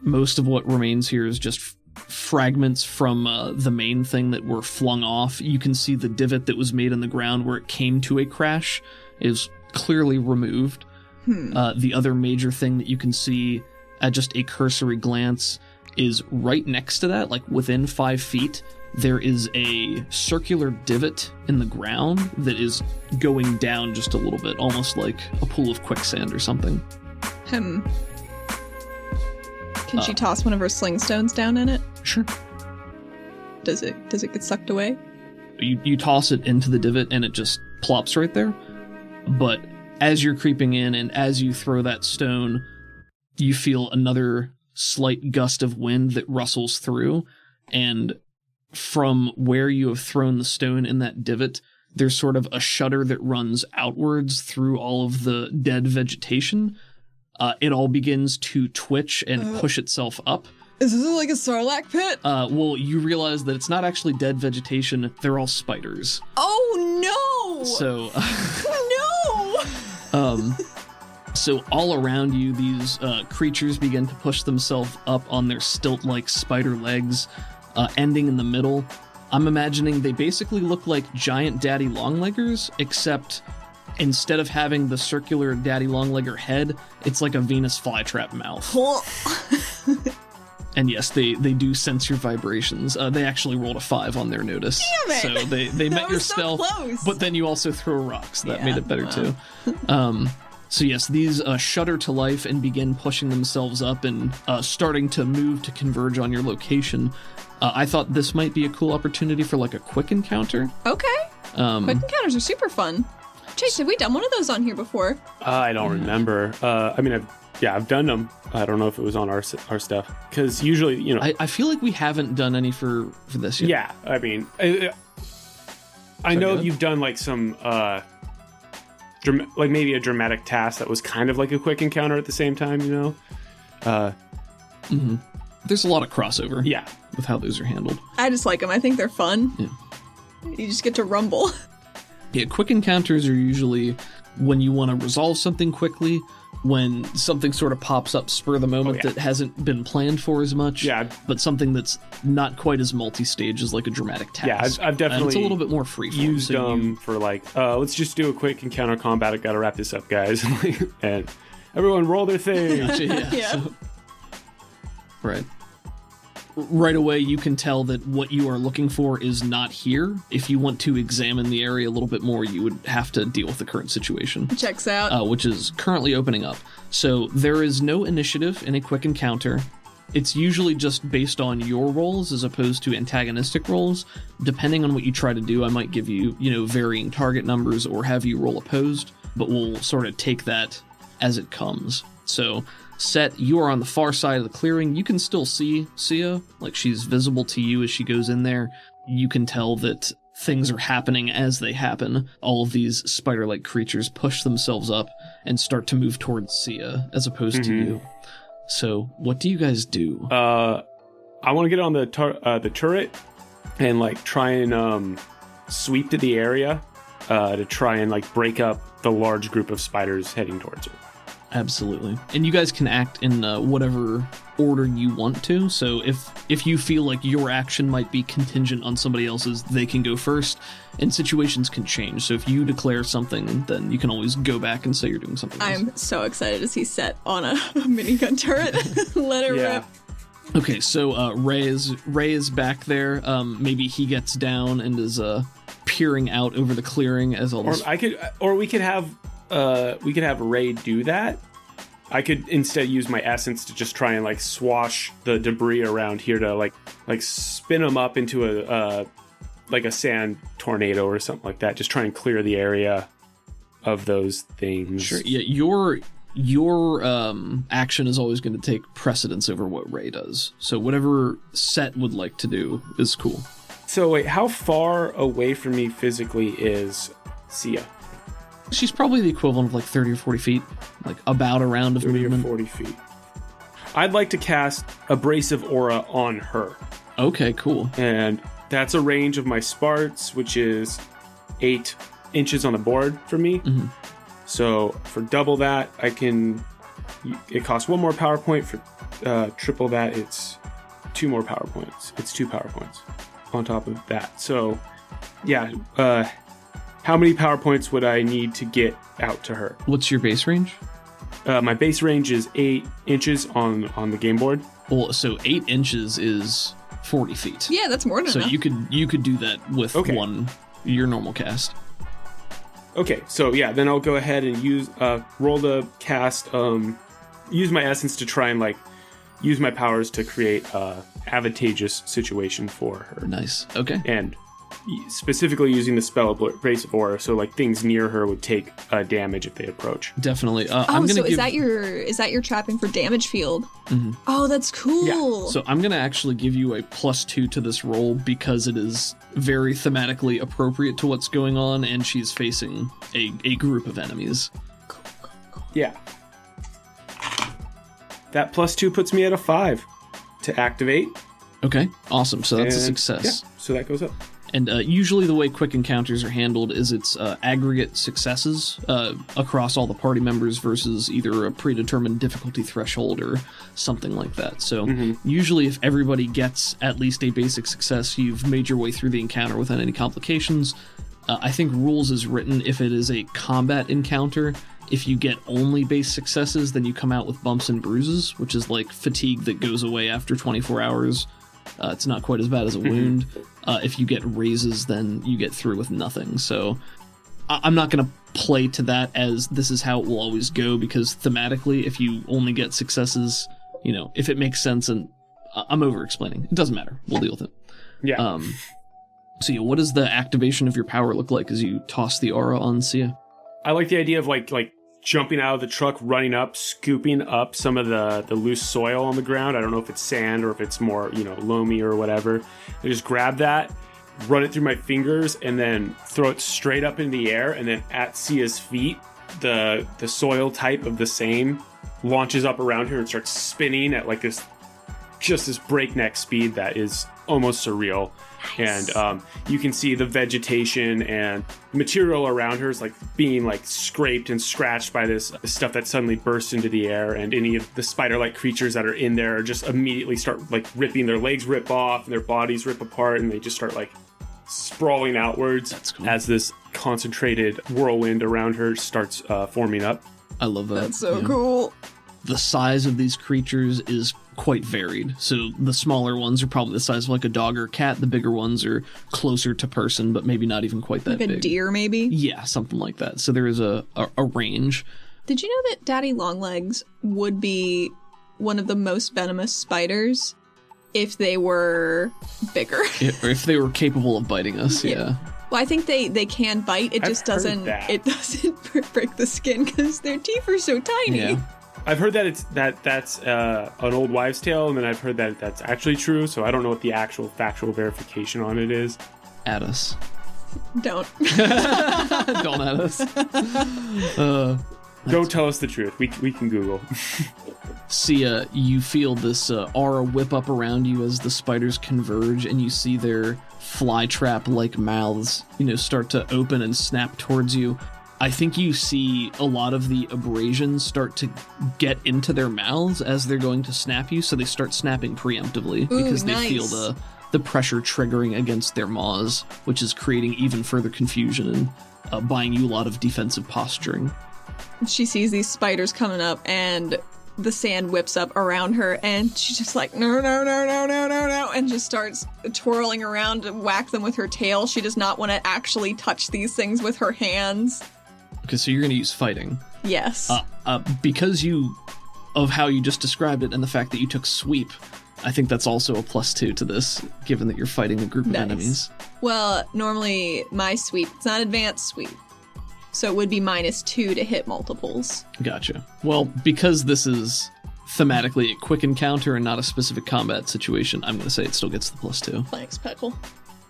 Most of what remains here is just fragments from the main thing that were flung off. You can see the divot that was made in the ground where it came to a crash is clearly removed. The other major thing that you can see at just a cursory glance is right next to that, like within 5 feet, there is a circular divot in the ground that is going down just a little bit, almost like a pool of quicksand or something. Can she toss one of her sling stones down in it? Sure. Does it get sucked away? You toss it into the divot and it just plops right there. But as you're creeping in and as you throw that stone, you feel another slight gust of wind that rustles through, and from where you have thrown the stone in that divot, there's sort of a shutter that runs outwards through all of the dead vegetation. It all begins to twitch and push itself up. Is this like a Sarlacc pit? Well, you realize that it's not actually dead vegetation, they're all spiders. Oh no! So... no! So all around you, these creatures begin to push themselves up on their stilt-like spider legs, ending in the middle. I'm imagining they basically look like giant daddy longleggers, except instead of having the circular daddy longlegger head, it's like a Venus flytrap mouth. And yes, they do sense your vibrations. They actually rolled a 5 on their notice. Damn it! So they met your stealth, close. but then you also throw rocks. That made it better too. So yes, these shudder to life and begin pushing themselves up and starting to move to converge on your location. I thought this might be a cool opportunity for like a quick encounter. Okay. Quick encounters are super fun. Chase, have we done one of those on here before? I don't remember. I mean, I've done them. I don't know if it was on our stuff, because usually, you know, I feel like we haven't done any for this yet. Yeah, I mean, I know you've done like some like maybe a dramatic task that was kind of like a quick encounter at the same time, you know. There's a lot of crossover. Yeah, with how those are handled. I just like them. I think they're fun. Yeah. You just get to rumble. Yeah, quick encounters are usually when you want to resolve something quickly, when something sort of pops up spur of the moment that hasn't been planned for as much, but something that's not quite as multi-stage as like a dramatic task. Yeah, I've definitely it's a little bit more free used them for like, let's just do a quick encounter combat. I gotta wrap this up, guys. And everyone roll their thing. Yeah. So, right. right away you can tell that what you are looking for is not here. If you want to examine the area a little bit more, you would have to deal with the current situation. Checks out. Which is currently opening up. So there is no initiative in a quick encounter. It's usually just based on your rolls as opposed to antagonistic rolls. Depending on what you try to do, I might give you, varying target numbers or have you roll opposed, but we'll sort of take that as it comes. So, Set, you are on the far side of the clearing. You can still see Sia, like she's visible to you as she goes in there. You can tell that things are happening as they happen. All of these spider-like creatures push themselves up and start to move towards Sia as opposed to you. So, what do you guys do? I want to get on the turret and like try and sweep to the area to try and like break up the large group of spiders heading towards her. Absolutely. And you guys can act in whatever order you want to. So if you feel like your action might be contingent on somebody else's, they can go first, and situations can change. So if you declare something, then you can always go back and say you're doing something else. I'm so excited to see Set on a minigun turret. Let it rip. Okay, so Ray is back there. Maybe he gets down and is peering out over the clearing as all this. We could have Ray do that. I could instead use my essence to just try and like swash the debris around here to like spin them up into a sand tornado or something like that. Just try and clear the area of those things. Sure. Yeah, your action is always going to take precedence over what Ray does. So whatever Set would like to do is cool. So wait, how far away from me physically is Sia? She's probably the equivalent of like 30 or 40 feet, like about a round of 30 movement. or 40 feet. I'd like to cast Abrasive Aura on her. Okay, cool. And that's a range of my Sparts, which is 8 inches on the board for me. Mm-hmm. So for double that, it costs 1 more power point. For triple that, it's 2 more power points. It's 2 power points on top of that. So yeah, how many power points would I need to get out to her? What's your base range? My base range is 8 inches on the game board. Well, so 8 inches is 40 feet. Yeah, that's more than enough. So you could do that with your normal cast. Okay, so yeah, then I'll go ahead and roll the cast, use my essence to try and like use my powers to create a advantageous situation for her. Nice. Okay. And specifically using the spell Abrasive Aura, so like things near her would take damage if they approach. Definitely. Is that your trapping for damage field? Mm-hmm. Oh, that's cool. Yeah. So I'm gonna actually give you a +2 to this roll because it is very thematically appropriate to what's going on, and she's facing a group of enemies. Cool. Yeah. That +2 puts me at a 5 to activate. Okay. Awesome. So that's a success. Yeah. So that goes up. And usually the way quick encounters are handled is it's aggregate successes across all the party members versus either a predetermined difficulty threshold or something like that. So usually if everybody gets at least a basic success, you've made your way through the encounter without any complications. I think rules is written if it is a combat encounter. If you get only base successes, then you come out with bumps and bruises, which is like fatigue that goes away after 24 hours. It's not quite as bad as a wound. If you get raises, then you get through with nothing. So I'm not going to play to that as this is how it will always go, because thematically, if you only get successes, if it makes sense, and I'm over-explaining. It doesn't matter. We'll deal with it. Yeah. So what does the activation of your power look like as you toss the aura on Sia? I like the idea of like jumping out of the truck, running up, scooping up some of the loose soil on the ground. I don't know if it's sand or if it's more, loamy or whatever. I just grab that, run it through my fingers, and then throw it straight up in the air. And then at Sia's feet, the soil type of the same launches up around her and starts spinning at like this breakneck speed that is almost surreal. Nice. And you can see the vegetation and material around her is like being like scraped and scratched by this stuff that suddenly bursts into the air, and any of the spider-like creatures that are in there just immediately start like ripping, their legs rip off and their bodies rip apart, and they just start like sprawling outwards. That's cool. As this concentrated whirlwind around her starts forming up. I love that. That's so cool. The size of these creatures is quite varied. So the smaller ones are probably the size of like a dog or a cat. The bigger ones are closer to person, but maybe not even quite that like big. a deer, maybe? Yeah, something like that. So there is a range. Did you know that daddy longlegs would be one of the most venomous spiders if they were bigger? Or if they were capable of biting us, yeah. Well, I think they can bite. It just doesn't. It doesn't break the skin because their teeth are so tiny. Yeah. I've heard that that's an old wives' tale, and then I've heard that that's actually true. So I don't know what the actual factual verification on it is. At us. Don't. Don't at us. Don't tell us the truth. We can Google. See, you feel this aura whip up around you as the spiders converge, and you see their fly trap-like mouths, start to open and snap towards you. I think you see a lot of the abrasions start to get into their mouths as they're going to snap you, so they start snapping preemptively because they feel the pressure triggering against their maws, which is creating even further confusion and buying you a lot of defensive posturing. She sees these spiders coming up, and the sand whips up around her, and she's just like, no, and just starts twirling around to whack them with her tail. She does not want to actually touch these things with her hands. Okay, so you're going to use fighting. Yes. Because of how you just described it and the fact that you took sweep, I think that's also a +2 to this, given that you're fighting a group of enemies. Well, normally my sweep, it's not advanced sweep. So it would be -2 to hit multiples. Gotcha. Well, because this is thematically a quick encounter and not a specific combat situation, I'm going to say it still gets the +2. Thanks, Peckle.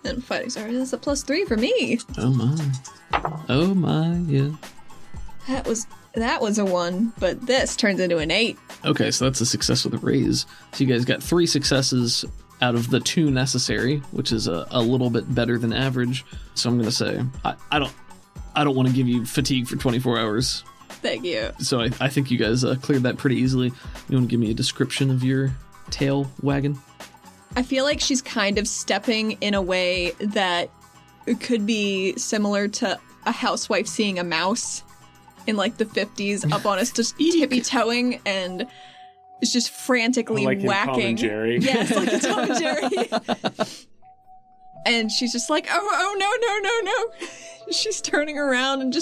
And fighting, sorry, that's a +3 for me. Oh my, yeah. That was a 1, but this turns into an 8. Okay, so that's a success with a raise. So you guys got 3 successes out of the 2 necessary, which is a little bit better than average. So I'm going to say, I don't want to give you fatigue for 24 hours. Thank you. So I think you guys cleared that pretty easily. You want to give me a description of your tail wagging? I feel like she's kind of stepping in a way that could be similar to a housewife seeing a mouse in like the 50s up on us, just tippy-toeing, and it's just frantically like whacking. Tom and Jerry. Yes, like a Tom and Jerry. And she's just like, oh, no. She's turning around and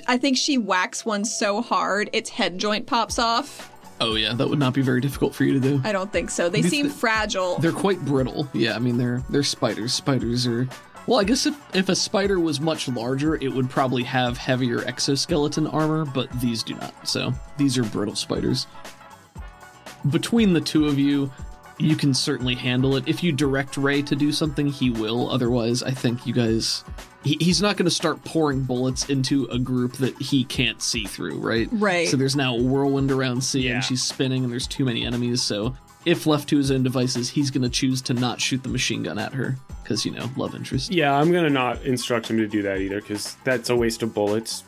I think she whacks one so hard its head joint pops off. Oh yeah, that would not be very difficult for you to do. I don't think so. They seem fragile. They're quite brittle. Yeah, I mean, they're spiders. Spiders are... Well, I guess if a spider was much larger, it would probably have heavier exoskeleton armor, but these do not. So these are brittle spiders. Between the two of you, you can certainly handle it. If you direct Ray to do something, he will. Otherwise, I think you guys... He's not going to start pouring bullets into a group that he can't see through, right? Right. So there's now a whirlwind around C, and she's spinning, and there's too many enemies, so if left to his own devices, he's going to choose to not shoot the machine gun at her, because, love interest. Yeah, I'm going to not instruct him to do that either, because that's a waste of bullets.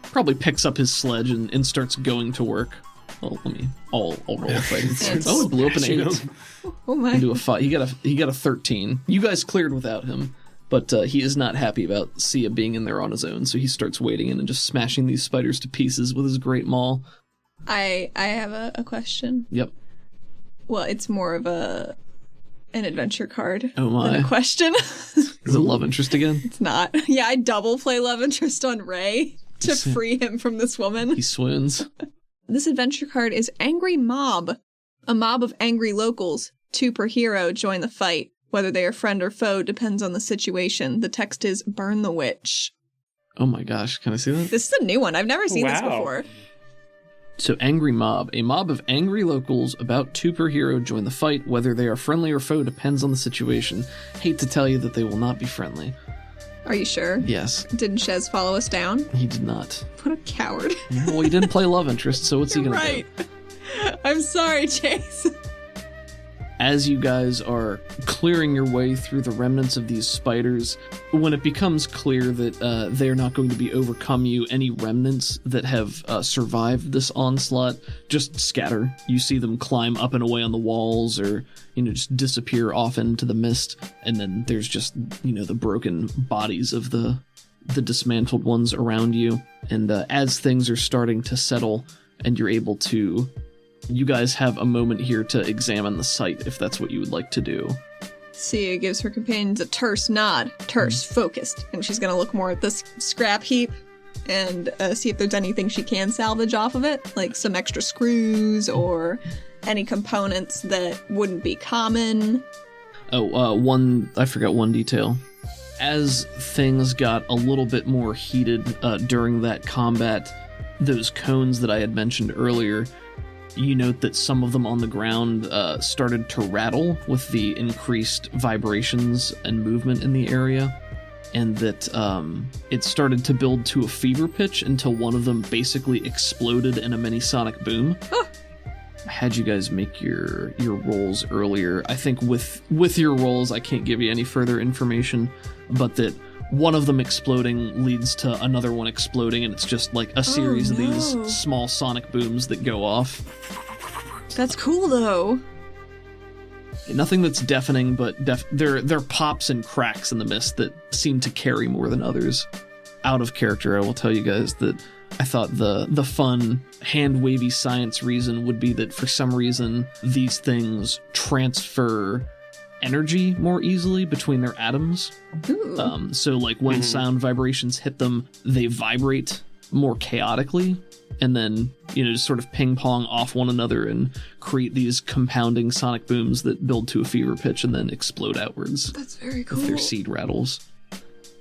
Probably picks up his sledge and starts going to work. Well, I'll roll a fight. Oh, it blew up an 8. Oh my. Into a 5. He got a 13. You guys cleared without him. But he is not happy about Sia being in there on his own, so he starts wading in and just smashing these spiders to pieces with his great maul. I have a question. Yep. Well, it's more of an adventure card than a question. Is it love interest again? It's not. Yeah, I double play love interest on Ray to free him from this woman. He swoons. This adventure card is Angry Mob. A mob of angry locals, 2 per hero, join the fight. Whether they are friend or foe depends on the situation. The text is Burn the Witch. Oh my gosh, can I see that? This is a new one. I've never seen this before. So Angry Mob. A mob of angry locals, about 2 per hero, join the fight. Whether they are friendly or foe depends on the situation. Hate to tell you that they will not be friendly. Are you sure? Yes. Didn't Shez follow us down? He did not. What a coward. Well, he didn't play love interest, so what's he gonna do? Right. I'm sorry, Chase. As you guys are clearing your way through the remnants of these spiders, when it becomes clear that they're not going to be overcome you, any remnants that have survived this onslaught just scatter. You see them climb up and away on the walls, or just disappear off into the mist, and then there's just the broken bodies of the dismantled ones around you. And as things are starting to settle, and you're able to You guys have a moment here to examine the site if that's what you would like to do. Sia gives her companions a terse nod. Terse, focused. And she's gonna look more at this scrap heap and see if there's anything she can salvage off of it, like some extra screws or any components that wouldn't be common. I forgot one detail. As things got a little bit more heated during that combat, those cones that I had mentioned earlier, you note that some of them on the ground started to rattle with the increased vibrations and movement in the area, and that it started to build to a fever pitch until one of them basically exploded in a mini sonic boom. I had you guys make your rolls earlier. I think with your rolls, I can't give you any further information, but that one of them exploding leads to another one exploding, and it's just like a series of these small sonic booms that go off. That's cool, though. Nothing that's deafening, but there are pops and cracks in the mist that seem to carry more than others. Out of character, I will tell you guys that I thought the fun, hand-wavy science reason would be that for some reason these things transfer energy more easily between their atoms. So like when sound vibrations hit them, they vibrate more chaotically, and then, just sort of ping-pong off one another and create these compounding sonic booms that build to a fever pitch and then explode outwards. That's very cool. With their seed rattles.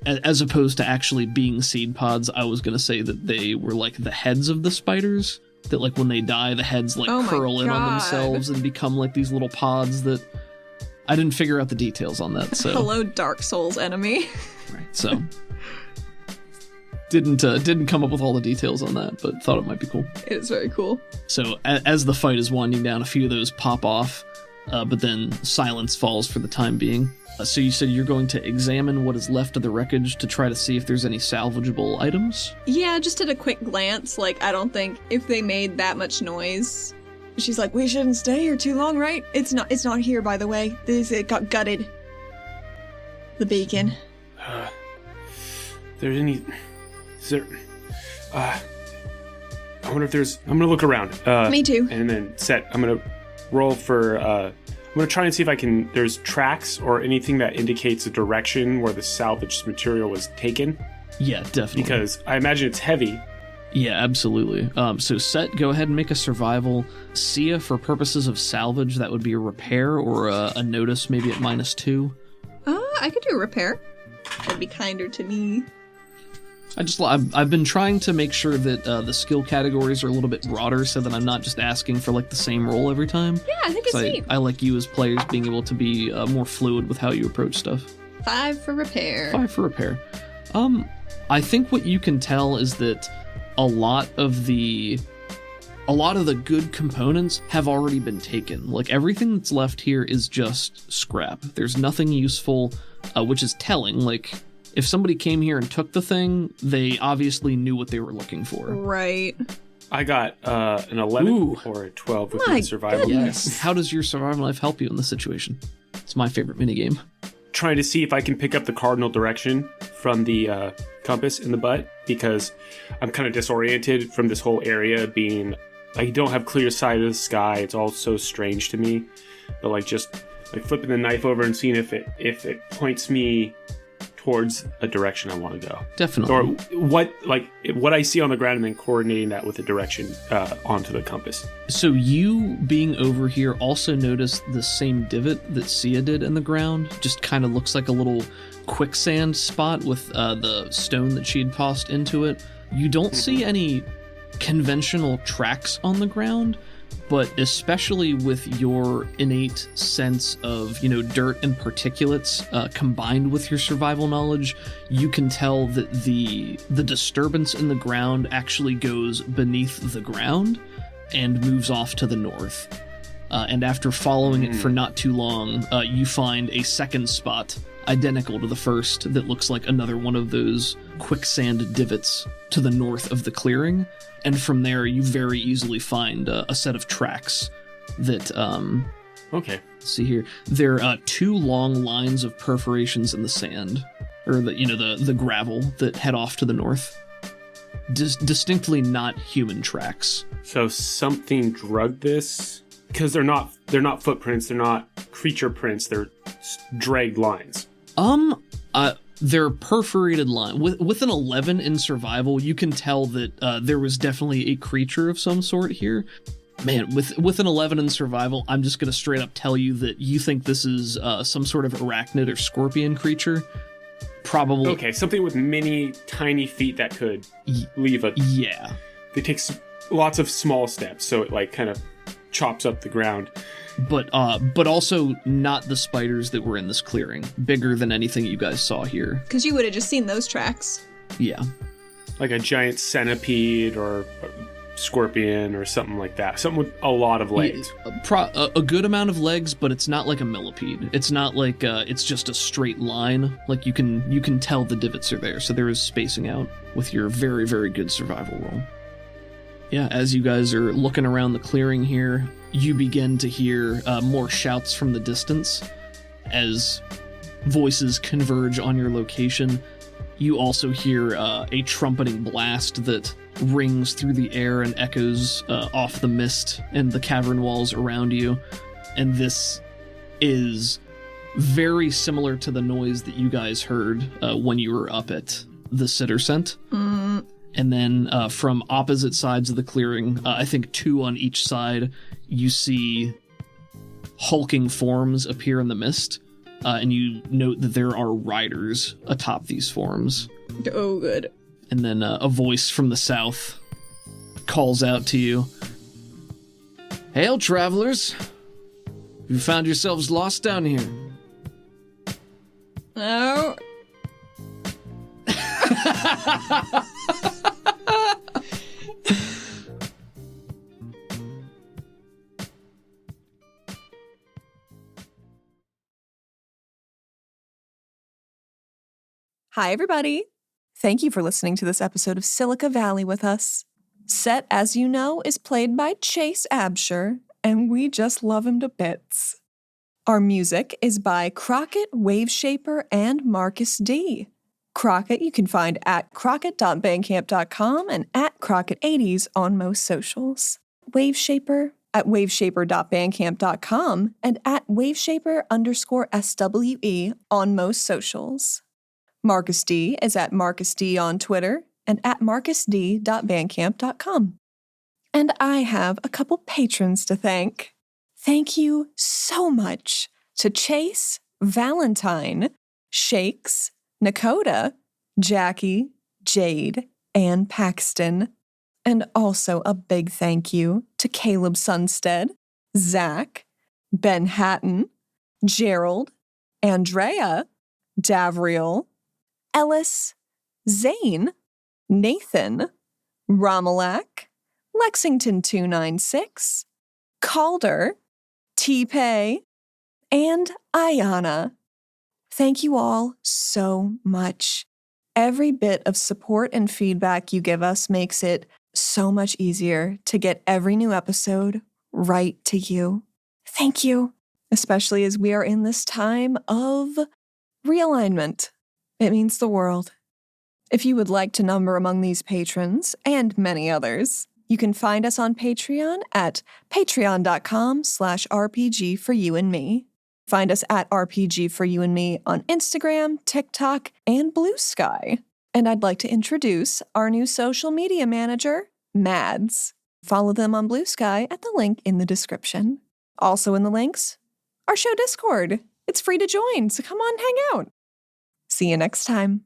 As opposed to actually being seed pods, I was going to say that they were like the heads of the spiders, that like when they die, the heads like curl in on themselves and become like these little pods that... I didn't figure out the details on that, so... Hello, Dark Souls enemy. Right, so... Didn't come up with all the details on that, but thought it might be cool. It is very cool. So, as the fight is winding down, a few of those pop off, but then silence falls for the time being. So you said you're going to examine what is left of the wreckage to try to see if there's any salvageable items? Yeah, just at a quick glance. Like, I don't think if they made that much noise... She's like, we shouldn't stay here too long, right? It's not here, by the way. It got gutted. The beacon. Is there... I wonder if there's... I'm gonna look around. Me too. And then I'm gonna roll for... I'm gonna try and see if there's tracks or anything that indicates a direction where the salvaged material was taken. Yeah, definitely. Because I imagine it's heavy. Yeah, absolutely. So Set, go ahead and make a survival. Sia, for purposes of salvage, that would be a repair or a notice, maybe at -2. I could do a repair. That'd be kinder to me. I've been trying to make sure that the skill categories are a little bit broader so that I'm not just asking for like the same roll every time. Yeah, I think it's neat. I like you as players being able to be more fluid with how you approach stuff. 5 for repair. 5 for repair. I think what you can tell is that a lot of the good components have already been taken. Like, everything that's left here is just scrap. There's nothing useful, which is telling. Like, if somebody came here and took the thing, they obviously knew what they were looking for. Right. I got an 11 or a 12 with my survival. Yes. How does your survival life help you in this situation? It's my favorite minigame. Trying to see if I can pick up the cardinal direction from the compass in the butt, because I'm kind of disoriented from this whole area being... I don't have clear sight of the sky. It's all so strange to me. But like just like flipping the knife over and seeing if it points me towards a direction I want to go. Definitely. Or what I see on the ground and then coordinating that with the direction onto the compass. So you being over here also noticed the same divot that Sia did in the ground. Just kind of looks like a little quicksand spot with the stone that she had tossed into it. You don't see any conventional tracks on the ground, but especially with your innate sense of, dirt and particulates combined with your survival knowledge, you can tell that the disturbance in the ground actually goes beneath the ground and moves off to the north. And after following it for not too long, you find a second spot identical to the first that looks like another one of those quicksand divots to the north of the clearing. And from there, you very easily find a set of tracks that, Okay. Let's see here. There are 2 long lines of perforations in the sand, or the gravel that head off to the north. distinctly not human tracks. So something drugged this? Because they're not footprints, they're not creature prints, they're dragged lines. They're perforated line. With an 11 in survival, you can tell that there was definitely a creature of some sort here. Man, with an 11 in survival, I'm just gonna straight up tell you that you think this is some sort of arachnid or scorpion creature. Probably. Okay, something with many tiny feet that could leave a... Yeah. It takes lots of small steps, so it like kind of chops up the ground. But also not the spiders that were in this clearing. Bigger than anything you guys saw here. Because you would have just seen those tracks. Yeah. Like a giant centipede or scorpion or something like that. Something with a lot of legs. A good amount of legs, but it's not like a millipede. It's not like it's just a straight line. Like you can tell the divots are there, so there is spacing out with your very, very good survival roll. Yeah, as you guys are looking around the clearing here, you begin to hear more shouts from the distance as voices converge on your location. You also hear a trumpeting blast that rings through the air and echoes off the mist and the cavern walls around you. And this is very similar to the noise that you guys heard when you were up at the Sitter Scent. Mm. And then from opposite sides of the clearing, I think 2 on each side, you see hulking forms appear in the mist. And you note that there are riders atop these forms. Oh, good. And then a voice from the south calls out to you. Hail, travelers! You found yourselves lost down here. Oh. Hi, everybody. Thank you for listening to this episode of Silica Valley with us. Set, as you know, is played by Chase Absher, and we just love him to bits. Our music is by Crockett, Waveshaper, and Marcus D. Crockett you can find at crockett.bandcamp.com and at Crockett80s on most socials. Waveshaper at waveshaper.bandcamp.com and at waveshaper_SWE on most socials. Marcus D is at Marcus D on Twitter and at marcusd.bandcamp.com. And I have a couple patrons to thank. Thank you so much to Chase, Valentine, Shakes, Nakota, Jackie, Jade, and Paxton. And also a big thank you to Caleb Sunstead, Zach, Ben Hatton, Gerald, Andrea, Davriel, Ellis, Zane, Nathan, Ramalak, Lexington 296, Calder, T-Pay, and Ayana. Thank you all so much. Every bit of support and feedback you give us makes it so much easier to get every new episode right to you. Thank you, especially as we are in this time of realignment. It means the world. If you would like to number among these patrons and many others, you can find us on Patreon at patreon.com/RPG for you and me. Find us at RPG for you and me on Instagram, TikTok, and Blue Sky. And I'd like to introduce our new social media manager, Mads. Follow them on Blue Sky at the link in the description. Also in the links, our show Discord. It's free to join, so come on, hang out. See you next time.